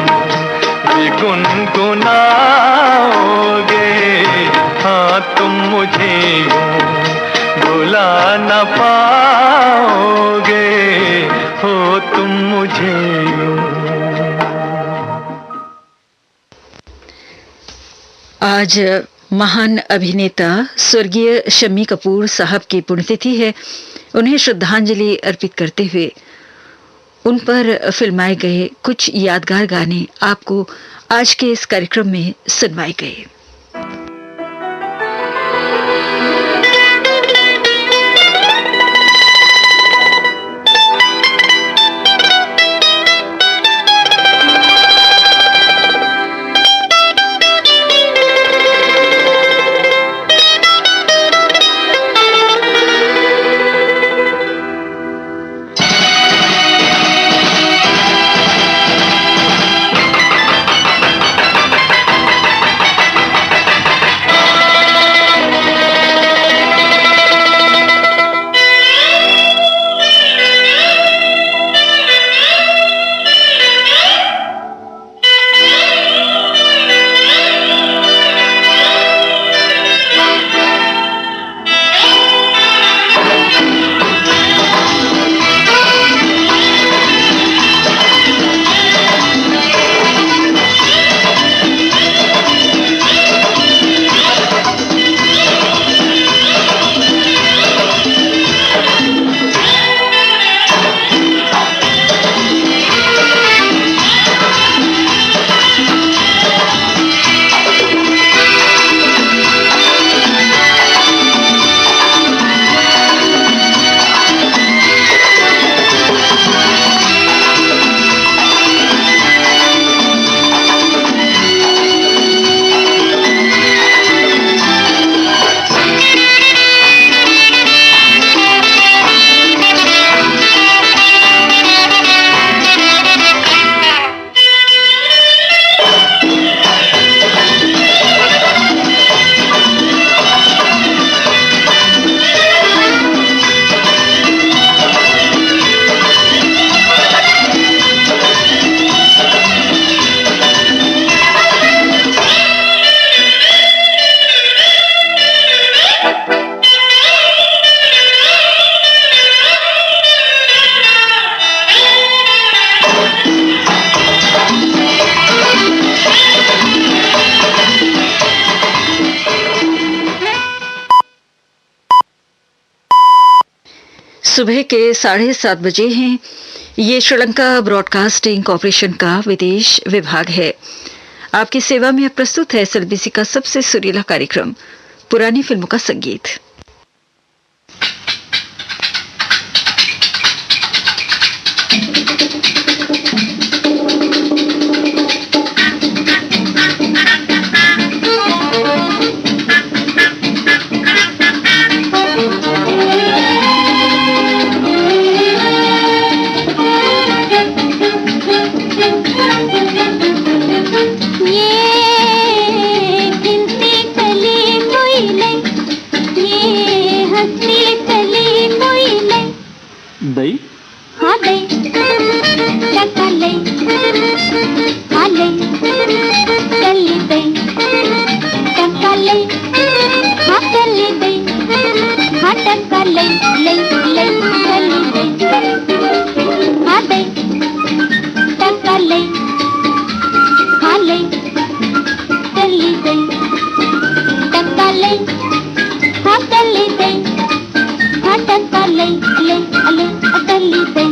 भी गुनगुनाओगे। हाँ तुम मुझे यूं भुला न पाओगे, हो तुम मुझे यूं। आज महान अभिनेता स्वर्गीय शम्मी कपूर साहब की पुण्यतिथि है। उन्हें श्रद्धांजलि अर्पित करते हुए उन पर फिल्माए गए कुछ यादगार गाने आपको आज के इस कार्यक्रम में सुनवाए गए। सुबह के 7:30 बजे हैं। ये श्रीलंका ब्रॉडकास्टिंग कॉरपोरेशन का विदेश विभाग है। आपकी सेवा में अब प्रस्तुत है एसएलबीसी का सबसे सुरीला कार्यक्रम पुरानी फिल्मों का संगीत। चली गई टक्का ले, हाँ चली गई, हाँ टक्का ले ले ले, चली गई, हाँ दे टक्का ले, हाँ ले, चली गई टक्का ले, हाँ चली गई, हाँ टक्का ले ले ले, चली गई।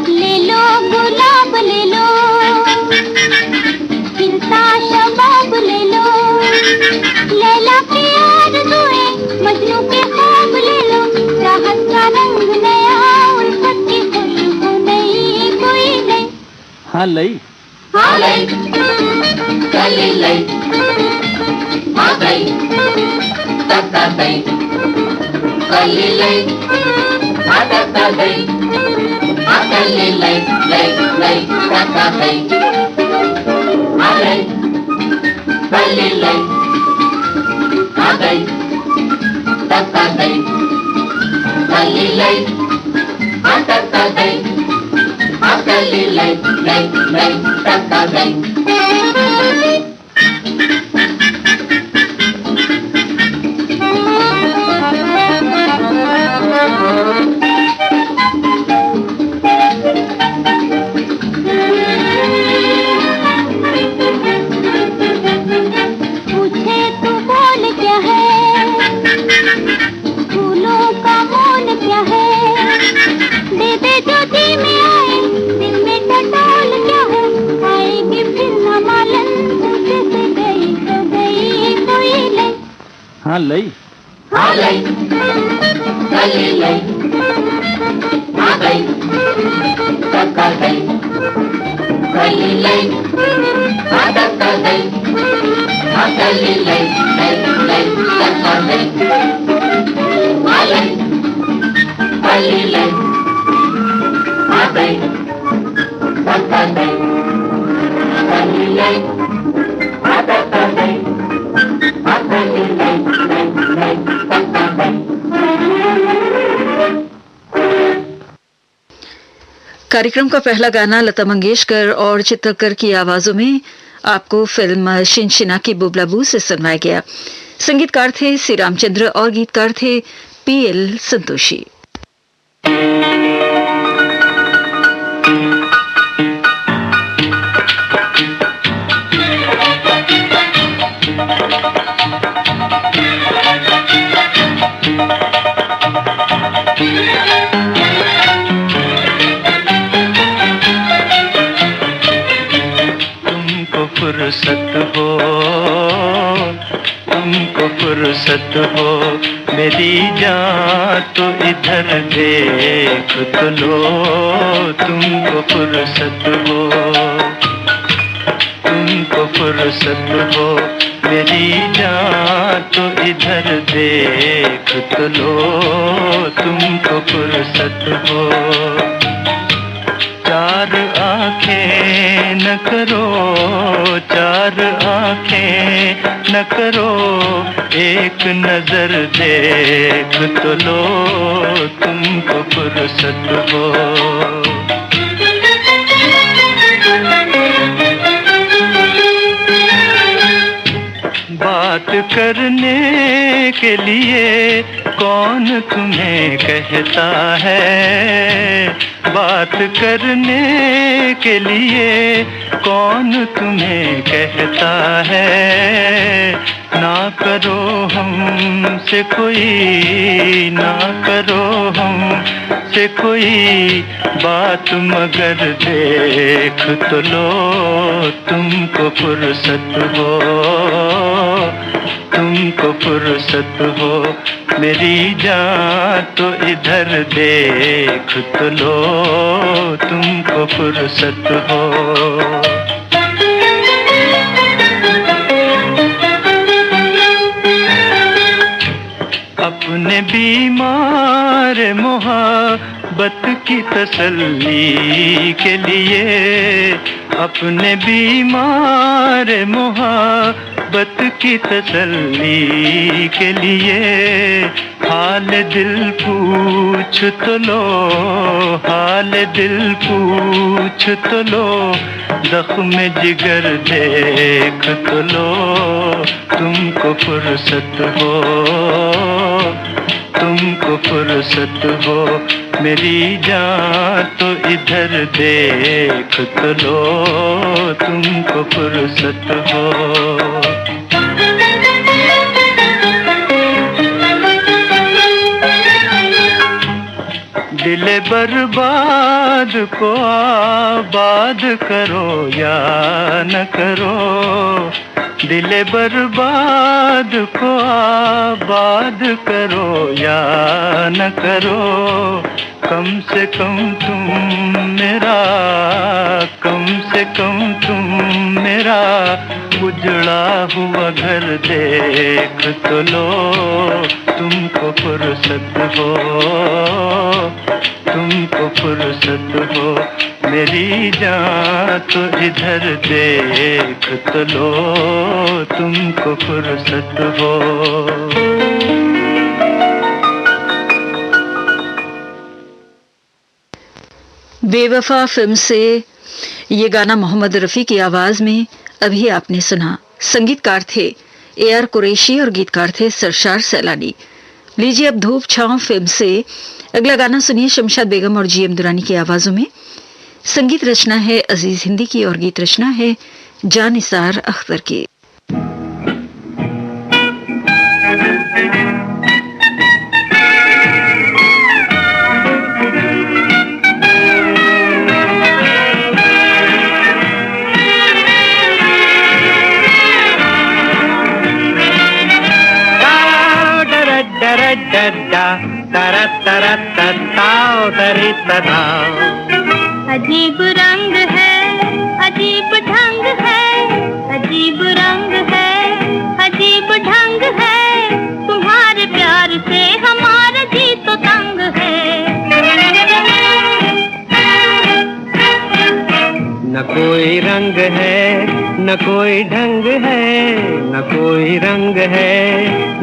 ले लो गुलाब ले लो, खिलता शबाब ले लो, लैला की आरज़ुएं मजनू के ख्वाब ले लो, राहत का रंग नया उल्फत की खुशबू नई कोई नहीं। हाँ लई, हाँ लई, चली लई, हाँ गई, टक्का गई, चली लई, हाँ टक्का गई, हाँ चली लई लई लई, टक्का गई, हाँ लई, चली लई, हाँ गई, टक्का गई, चली लई, हाँ टक्का गई, हाँ चली लई लई लई, टक्का गई। पूछे तू बोल क्या है, फूलों का मोल क्या है, दे दे जो जी में आए, दिल में टटोल क्या है, आएगी फिर न मालन, तुझसे से गई तो गई कोई ले। हाँ लई, हाँ लई, चली लई, हाँ गई, टक्का गई, चली लई, हाँ टक्का गई, हाँ चली लई लई लई, टक्का गई, हाँ लई, चली लई, हाँ गई, टक्का गई, चली लई, हाँ टक्का गई, हाँ चली लई लई लई, टक्का गई। कार्यक्रम का पहला गाना लता मंगेशकर और चित्रकर की आवाजों में आपको फिल्म शिनशिना की बुबलाबू से सुनवाया गया। संगीतकार थे सी रामचंद्र और गीतकार थे पीएल संतोषी। फुर्सत हो, तुमको फुर्सत हो, मेरी जान तो इधर देख तो लो, तुमको फुर्सत हो, तुमको फुर्सत हो, मेरी जान तो इधर देख तो लो, तुमको फुर्सत हो। चार आंखें न करो, चार आंखें न करो, एक नजर देख तो लो, तुमको फुर्सत हो। बात करने के लिए कौन तुम्हें कहता है, बात करने के लिए कौन तुम्हें कहता है, ना करो हमसे कोई, ना करो हमसे कोई बात, मगर देख तो लो, तुमको फुर्सत हो, तुमको फुर्सत हो, मेरी जान तो इधर देख तो लो, तुमको फुर्सत हो। अपने बीमार मोहब्बत की तसल्ली के लिए अपने बीमार मोहब्बत की तसल्ली के लिए हाल दिल पूछ तो लो, हाल दिल पूछ तो लो, जख्म जिगर देख तो लो, तुमको फुर्सत हो, तुमको फुर्सत हो, मेरी जान तो इधर देख तो लो, तुमको फुर्सत हो। दिल बर्बाद को आबाद करो या न करो, दिल बर्बाद को आबाद करो या न करो, कम से कम तुम मेरा, कम से कम तुम मेरा उजड़ा हुआ घर देख तो लो, तुमको फुर्सत हो, तुमको फुर्सत हो, मेरी जान तो इधर देख तो लो, तुमको फुर्सत हो। बेवफा फिल्म से ये गाना मोहम्मद रफ़ी की आवाज में अभी आपने सुना। संगीतकार थे AR कुरैशी और गीतकार थे सरशार सैलानी। लीजिए अब धूप छांव फिल्म से अगला गाना सुनिए शमशाद बेगम और GM दुरानी की आवाजों में। संगीत रचना है अजीज हिंदी की और गीत रचना है जानिसार अख्तर की। अजीब रंग है, अजीब ढंग है, अजीब रंग है, अजीब ढंग है, तुम्हारे प्यार से हमारा जी तो तंग है। न कोई रंग है, न कोई ढंग है, न कोई रंग है,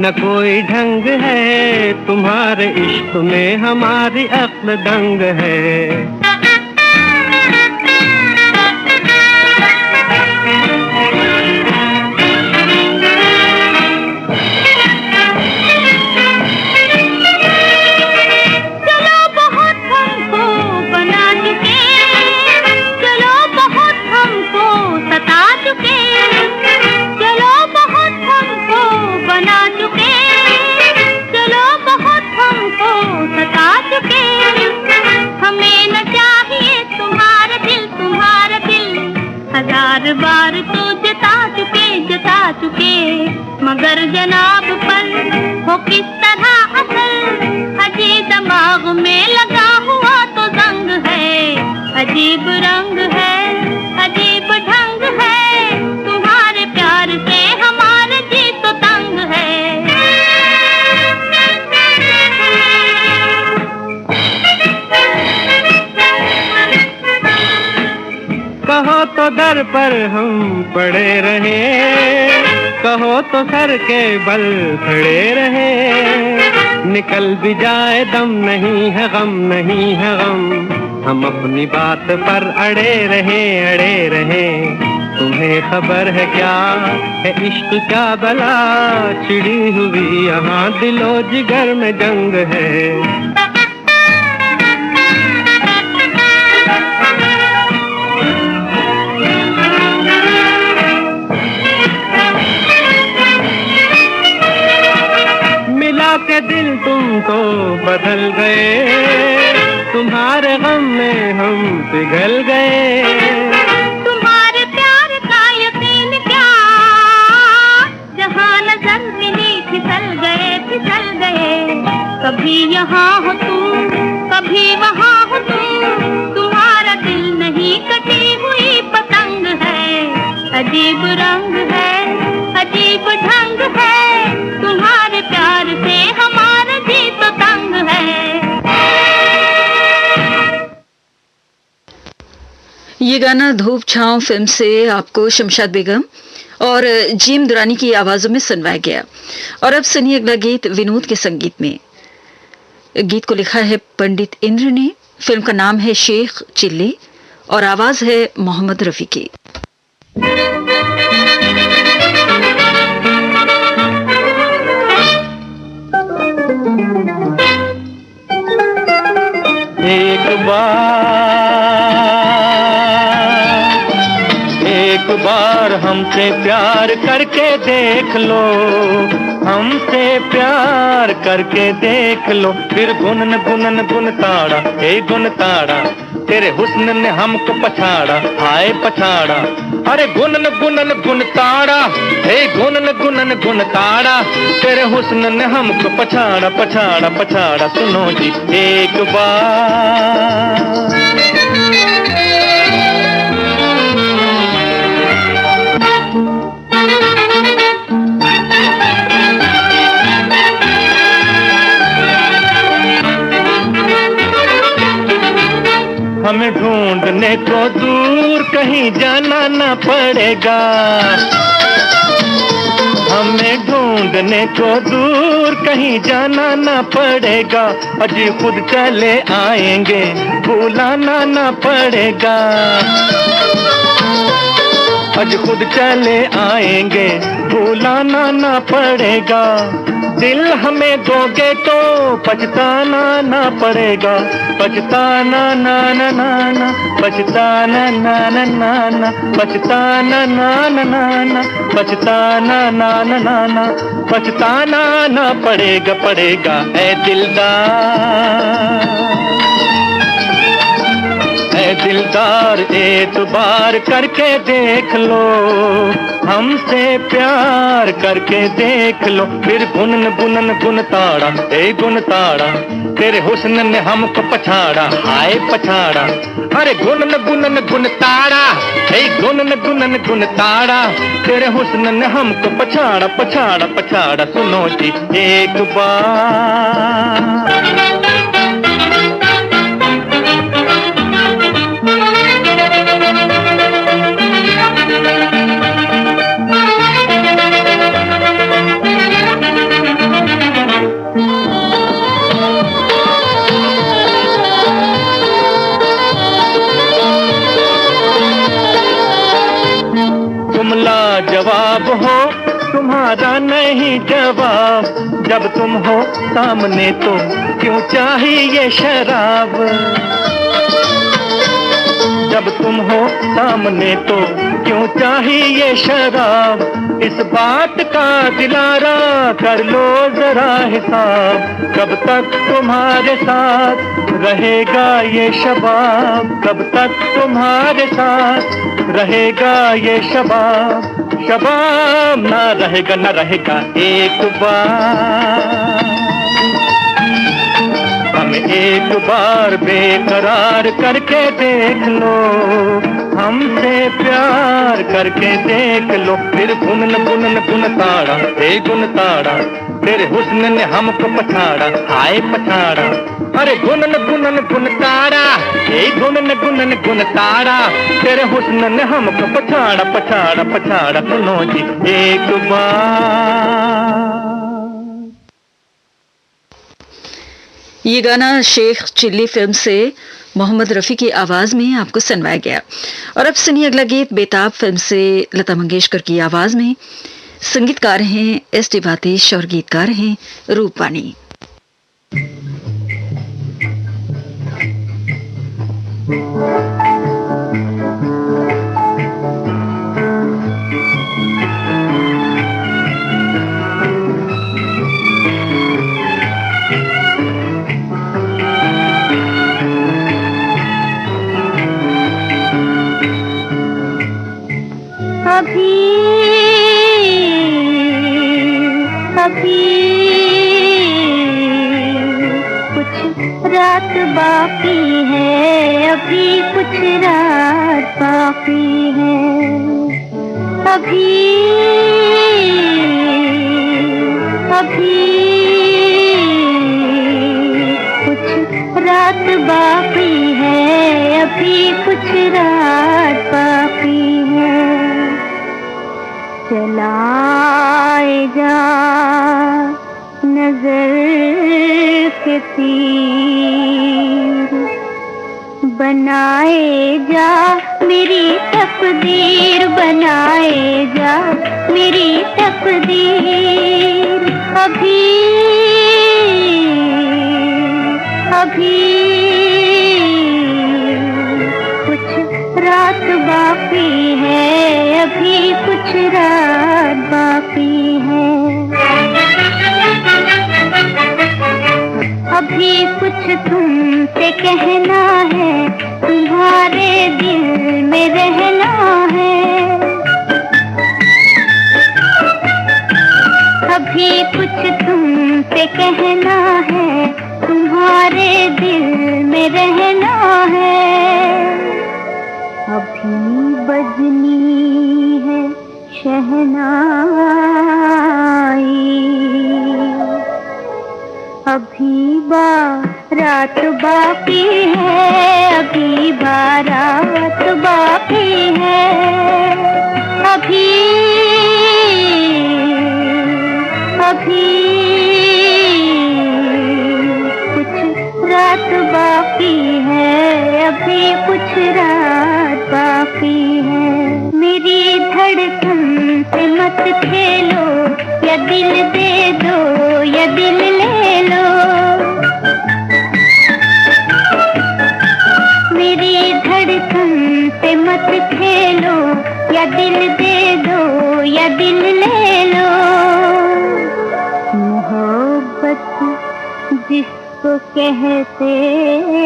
न कोई ढंग है, तुम्हारे इश्क में हमारी अक्ल दंग है। हजार बार तो जता चुके, मगर जनाब पर हो किस तरह असर, अजीब दिमाग में लगा हुआ तो जंग है। अजीब रंग है, अजीब ढंग है, तुम्हारे प्यार से हमारे जी तो तंग है। कहो तो दर पर हम पड़े रहे, कहो तो सर के बल खड़े रहे, निकल भी जाए दम नहीं है गम, नहीं है गम, हम अपनी बात पर अड़े रहे। तुम्हें खबर है क्या है इश्क क्या बला, छिड़ी हुई यहाँ दिलो जिगर में जंग है। के दिल तुम तो बदल गए, तुम्हारे गम में हम पिघल गए। तुम्हारे प्यार का यकीन क्या, जहाँ नजर मिली फिसल गए। कभी यहाँ हो तुम, कभी वहाँ हो तुम, तुम्हारा दिल नहीं कटी हुई पतंग है। अजीब रंग है, अजीब ढंग है, तुम्हारे प्यार से हमारा जी तो तंग है। ये गाना धूप छांव फिल्म से आपको शमशाद बेगम और जीम दुरानी की आवाजों में सुनवाया गया। और अब सुनिए अगला गीत विनोद के संगीत में। गीत को लिखा है पंडित इंद्र ने। फिल्म का नाम है शेख चिल्ली और आवाज है मोहम्मद रफी की। एक बार हमसे प्यार करके देख लो, हमसे प्यार करके देख लो, फिर गुनन गुनन गुन ताड़ा, हे गुन ताड़ा, तेरे हुस्न ने हमको पछाड़ा, हाय पछाड़ा। अरे गुनन गुनन गुन ताड़ा, हे गुनन गुनन गुन ताड़ा, तेरे हुस्न ने हमको पछाड़ा पछाड़ा पछाड़ा। सुनो जी एक बार। हमें ढूंढने को दूर कहीं जाना न पड़ेगा, हमें ढूंढने को दूर कहीं जाना न पड़ेगा, अजी खुद चले आएंगे बुलाना न पड़ेगा, आज खुद चले आएंगे बुलाना न पड़ेगा। दिल हमें दोगे तो पछताना ना पड़ेगा, पछताना ना ना ना ना, पछताना ना ना ना ना, पछताना ना ना ना ना, पछताना ना ना ना ना, पछताना ना पड़ेगा पड़ेगा ऐ दिलदार, ऐ दिलदार एतबार करके देख लो, हमसे प्यार करके देख लो, फिर गुनन गुनन गुन ताड़ा, ए गुन ताड़ा, तेरे हुस्न ने हमको पछाड़ा, हाय पछाड़ा। अरे गुनन गुनन गुन ताड़ा, ए गुनन गुनन गुन ताड़ा, तेरे हुस्न ने हमको पछाड़ा पछाड़ा पछाड़ा। सुनो जी एक बार। जवाब हो तुम्हारा नहीं जवाब, जब तुम हो सामने तो क्यों चाहिए शराब, जब तुम हो सामने तो क्यों चाहिए शराब, इस बात का दिलारा कर लो जरा हिसाब, कब तक तुम्हारे साथ रहेगा ये शबाब, कब तक तुम्हारे साथ रहेगा ये शबाब, शबाब ना रहेगा ना रहेगा एक बार, हमें एक बार बेकरार करके देख लो, हमसे प्यार करके देख लो, फिर गुनन गुनन गुन ताड़ा, ए गुन ताड़ा, तेरे हुस्न ने हमको पछाड़ा, हाय पछाड़ा। अरे गुनन गुनन गुन ताड़ा, ए गुनन गुनन गुन ताड़ा, तेरे हुस्न ने हमको पछाड़ा पछाड़ा पछाड़ा। सुनो जी एक बार। ये गाना शेख चिल्ली फिल्म से मोहम्मद रफी की आवाज में आपको सुनवाया गया। और अब सुनिए अगला गीत बेताब फिल्म से लता मंगेशकर की आवाज में। संगीतकार हैं एस.डी. भातेश और गीतकार हैं रूपवाणी। अभी कुछ रात बाकी है, अभी कुछ रात बाकी है, अभी कुछ रात बाकी है, अभी कुछ रात जा नजर के तीर, बनाए जा मेरी तकदीर, बनाए जा मेरी तकदीर। अभी अभी कुछ रात बाकी है, अभी कुछ रात बाकी है। अभी कुछ तुमसे कहना है, तुम्हारे दिल में रहना है। अभी कुछ तुमसे कहना है, तुम्हारे दिल में रहना है। अभी बजनी है शहनाई, अभी बारात बाकी है, अभी बारात बाकी है। अभी अभी कुछ रात बाकी है, अभी कुछ रात बाकी है। मेरी धड़कन से मत खेलो, या दिल दे दो या दिल ले लो। मेरी धड़कन से मत खेलो, या दिल दे दो या दिल ले लो। मोहब्बत जिसको कहते हैं,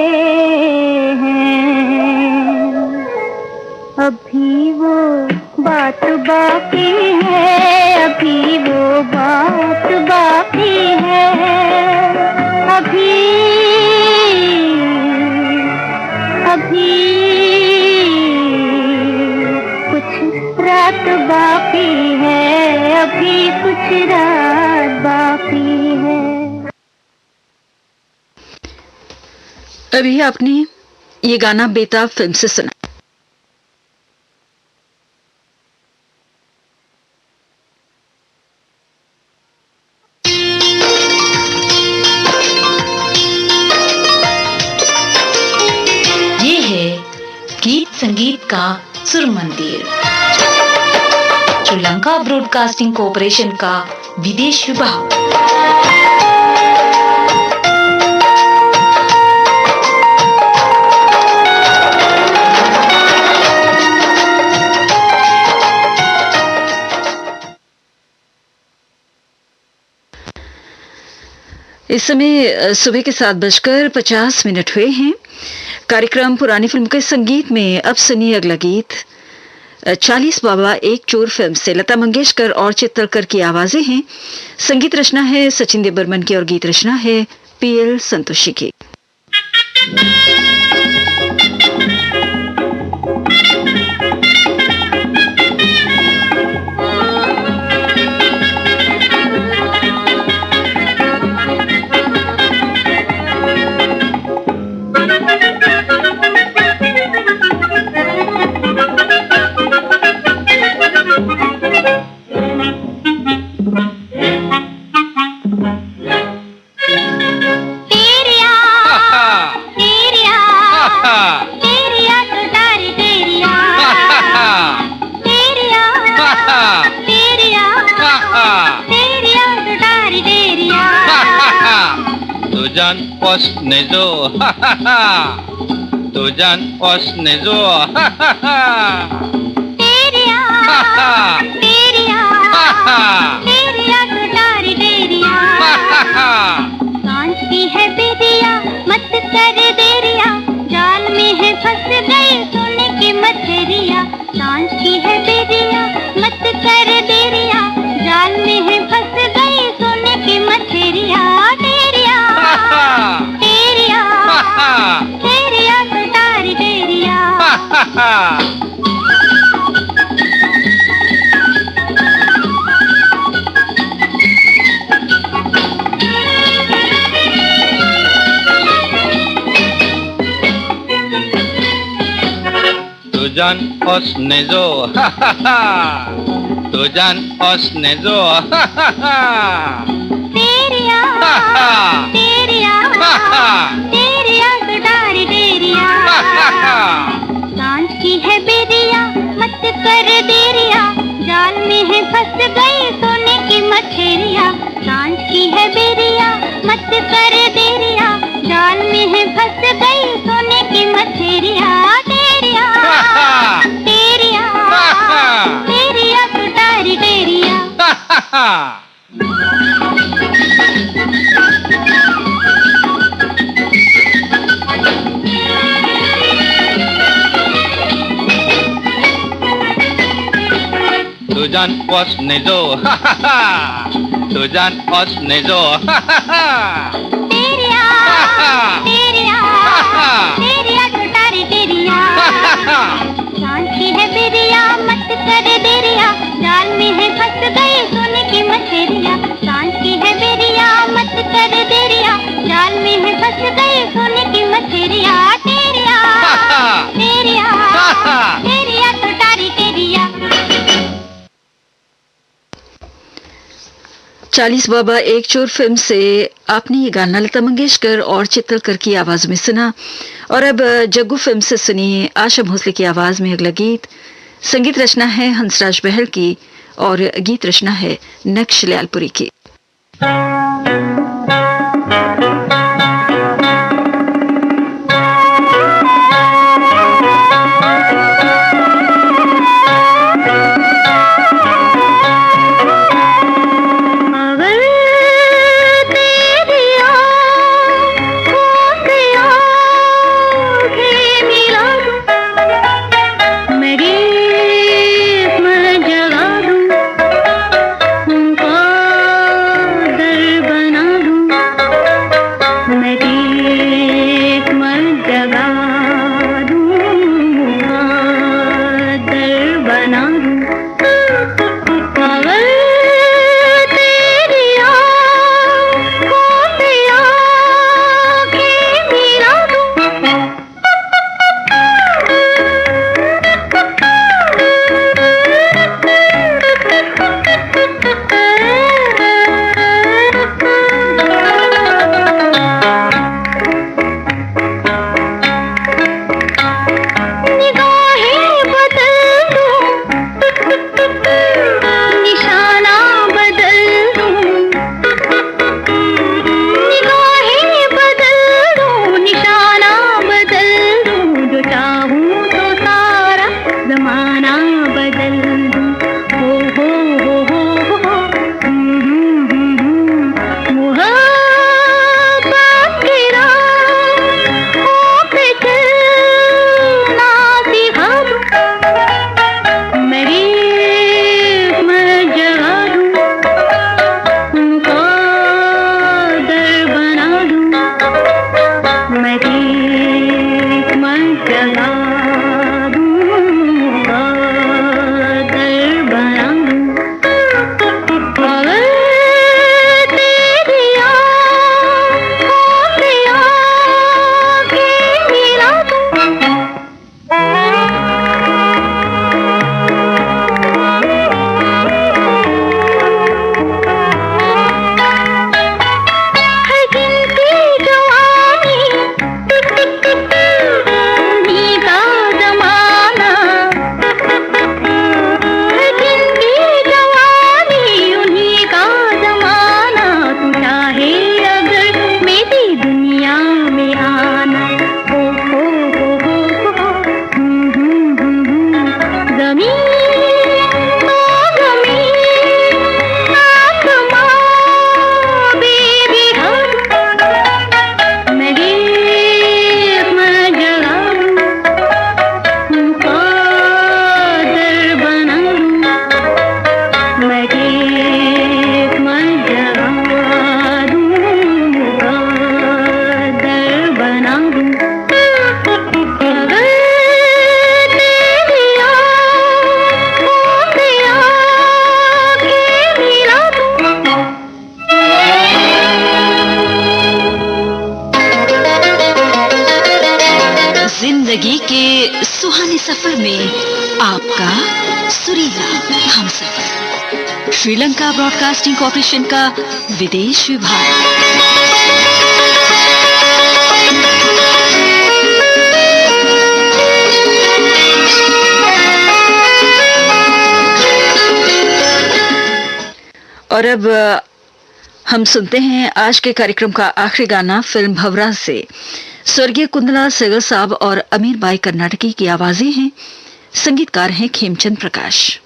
अभी वो बात बाकी है, अभी वो बात बाकी है। अभी अभी कुछ रात बाकी है, अभी कुछ रात बाकी है। अभी आपने ये गाना बेताब फिल्म से सुना। ये है गीत संगीत का सुर मंदिर, श्रीलंका ब्रॉडकास्टिंग कॉरपोरेशन का विदेश विभाग। इस समय सुबह के 7:50 हुए हैं। कार्यक्रम पुरानी फिल्म के संगीत में अब सुनिए अगला गीत 40 बाबा एक चोर फिल्म से लता मंगेशकर और चित्तलकर की आवाजें हैं। संगीत रचना है सचिन देव बर्मन की और गीत रचना है पीएल संतोषी की। Nezo, Tujan os nezo, तेरिया तेरिया तेरिया तुटारी तेरिया, कांच की है बेरिया मत कर देरिया, जाल में है फंस गए सोने की मछलियाँ। कांच की है बेरिया मत कर देरिया, जाल में है फंस गए सोने की मछलियाँ। तेरिया तेरिया तेरिया तुटारी तेरिया। Tujan os nezo, तो जान उसने जो तेरिया तेरिया तेरिया तो डारी तेरिया सांझ की है बेरिया मत कर देरिया जाल में है फंस गई सोने की मछेरिया सांझ की है बेरिया मत कर देरिया जाल में है फंस गई सोने की मछेरिया तेरिया तेरिया तेरिया तो डारी तेरिया तो जान उसने जो तो जान उसने जो तेरिया तेरिया तेरिया तो डारी तेरिया सांझ की है बेरिया मत कर देरिया जाल में है फंस गई सोने की मछेरिया सांझ की है बेरिया मत कर देरिया जाल में है फंस गई सोने की मछेरिया तेरिया तेरिया तेरिया तो डारी तेरिया। 40 बाबा एक चोर फिल्म से आपने ये गाना लता मंगेशकर और चित्तलकर की आवाज में सुना। और अब जग्गू फिल्म से सुनिए आशा भोसले की आवाज में अगला गीत। संगीत रचना है हंसराज बहल की और गीत रचना है नक्श लयालपुरी की। जिंदगी के सुहाने सफर में आपका सुरीला हमसफर। श्रीलंका ब्रॉडकास्टिंग कॉरपोरेशन का विदेश विभाग। और अब हम सुनते हैं आज के कार्यक्रम का आखिरी गाना फिल्म भवरा से। स्वर्गीय कुंदला सहगल साहब और अमीर बाई कर्नाटकी की आवाजें हैं। संगीतकार हैं खेमचंद प्रकाश।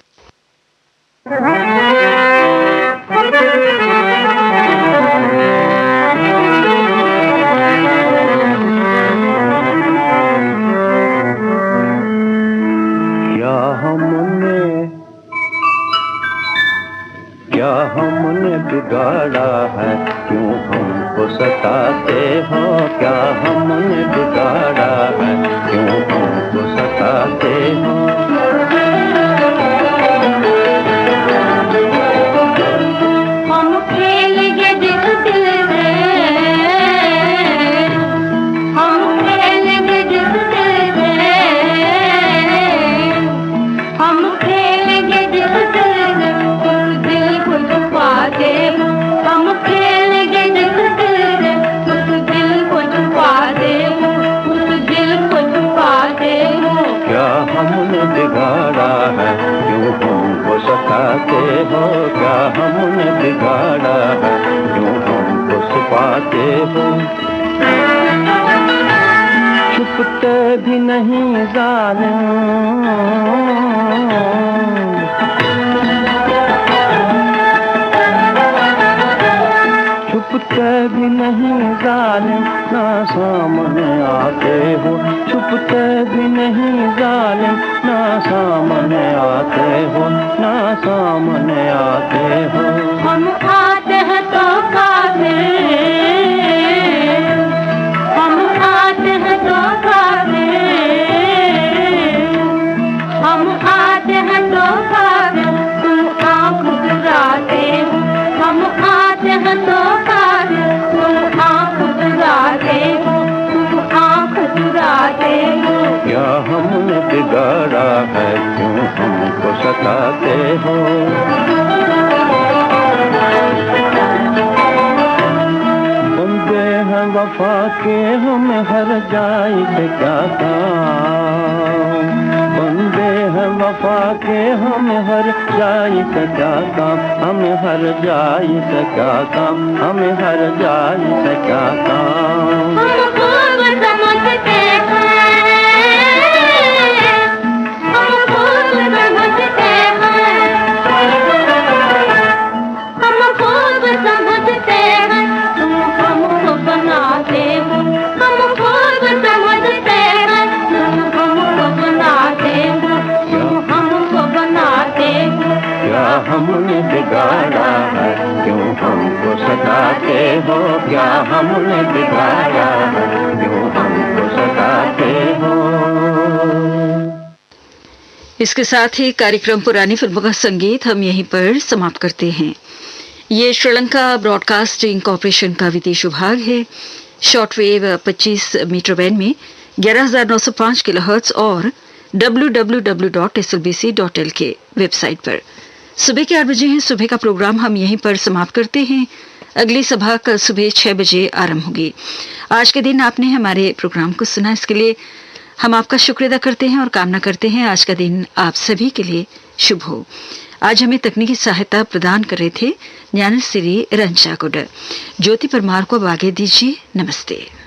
क्या हमने बिगाड़ा है, क्यों हमको सताते हो? क्या हमने बिगाड़ा है, क्यों हमको सताते हो? हम खेल के दिल से, हम खेल के दिल से, हम खेल के दिल से, उस दिल को छुपाते हो। हम खेल के दिल से, उस दिल को छुपाते हो, उस दिल को छुपाते हो। क्या हमने बिगाड़ा है, क्यों हमको सताते हो? क्या हमने बिगाड़ा है, क्यों हमको सताते हो? छुपते भी नहीं जालिम, छुपते भी नहीं जालिम, ना सामने आते हो। छुपते भी नहीं जालिम, ना सामने आते हो, ना सामने आते हो। हम आते हैं तो काफिर, हम आते हैं तो काफिर, हम आते हैं तो काफिर, तुम आँख चुराते हो। हम आते हैं तो काफिर, तुम आँख चुराते हो, तुम आँख चुराते हो। क्या हमने बिगाड़ा है, क्यों हमको सताते हो? बंदे हैं वफा के, हमें हर जाए से क्या काम? बंदे हैं वफा के, हमें हर जाए से क्या काम? हमें हर जाए से क्या काम? हमें हर जाए से क्या काम? हम खूब समझते हैं, हम खूब समझते हैं, हम खूब समझते हैं, तुम हमको बनाते हो। हम खूब समझते हैं, तुम हमको बनाते हो, तुम हमको बनाते हो। क्या हमने बिगाड़ा है, क्यों हमको सताते हो? क्या हमने बिगाड़ा है, क्यों हमको सताते हो? इसके साथ ही कार्यक्रम पुरानी फिल्मों का संगीत हम यहीं पर समाप्त करते हैं। ये श्रीलंका ब्रॉडकास्टिंग कॉरपोरेशन का विदेश विभाग है। शॉर्टवेव 25 मीटर बैंड में 11,905 किलोहर्ट्ज और www.slbc.lk वेबसाइट पर। सुबह के 8 बजे हैं। सुबह का प्रोग्राम हम यहीं पर समाप्त करते हैं। अगली सभा कल सुबह 6 बजे आरंभ होगी। आज के दिन आपने हमारे प्रोग्राम को सुना, इसके लिए हम आपका शुक्रिया अदा करते हैं और कामना करते हैं आज का दिन आप सभी के लिए शुभ हो। आज हमें तकनीकी सहायता प्रदान कर रहे थे ज्ञानश्री रंचाकुड। ज्योति परमार को अब आगे दीजिए। नमस्ते।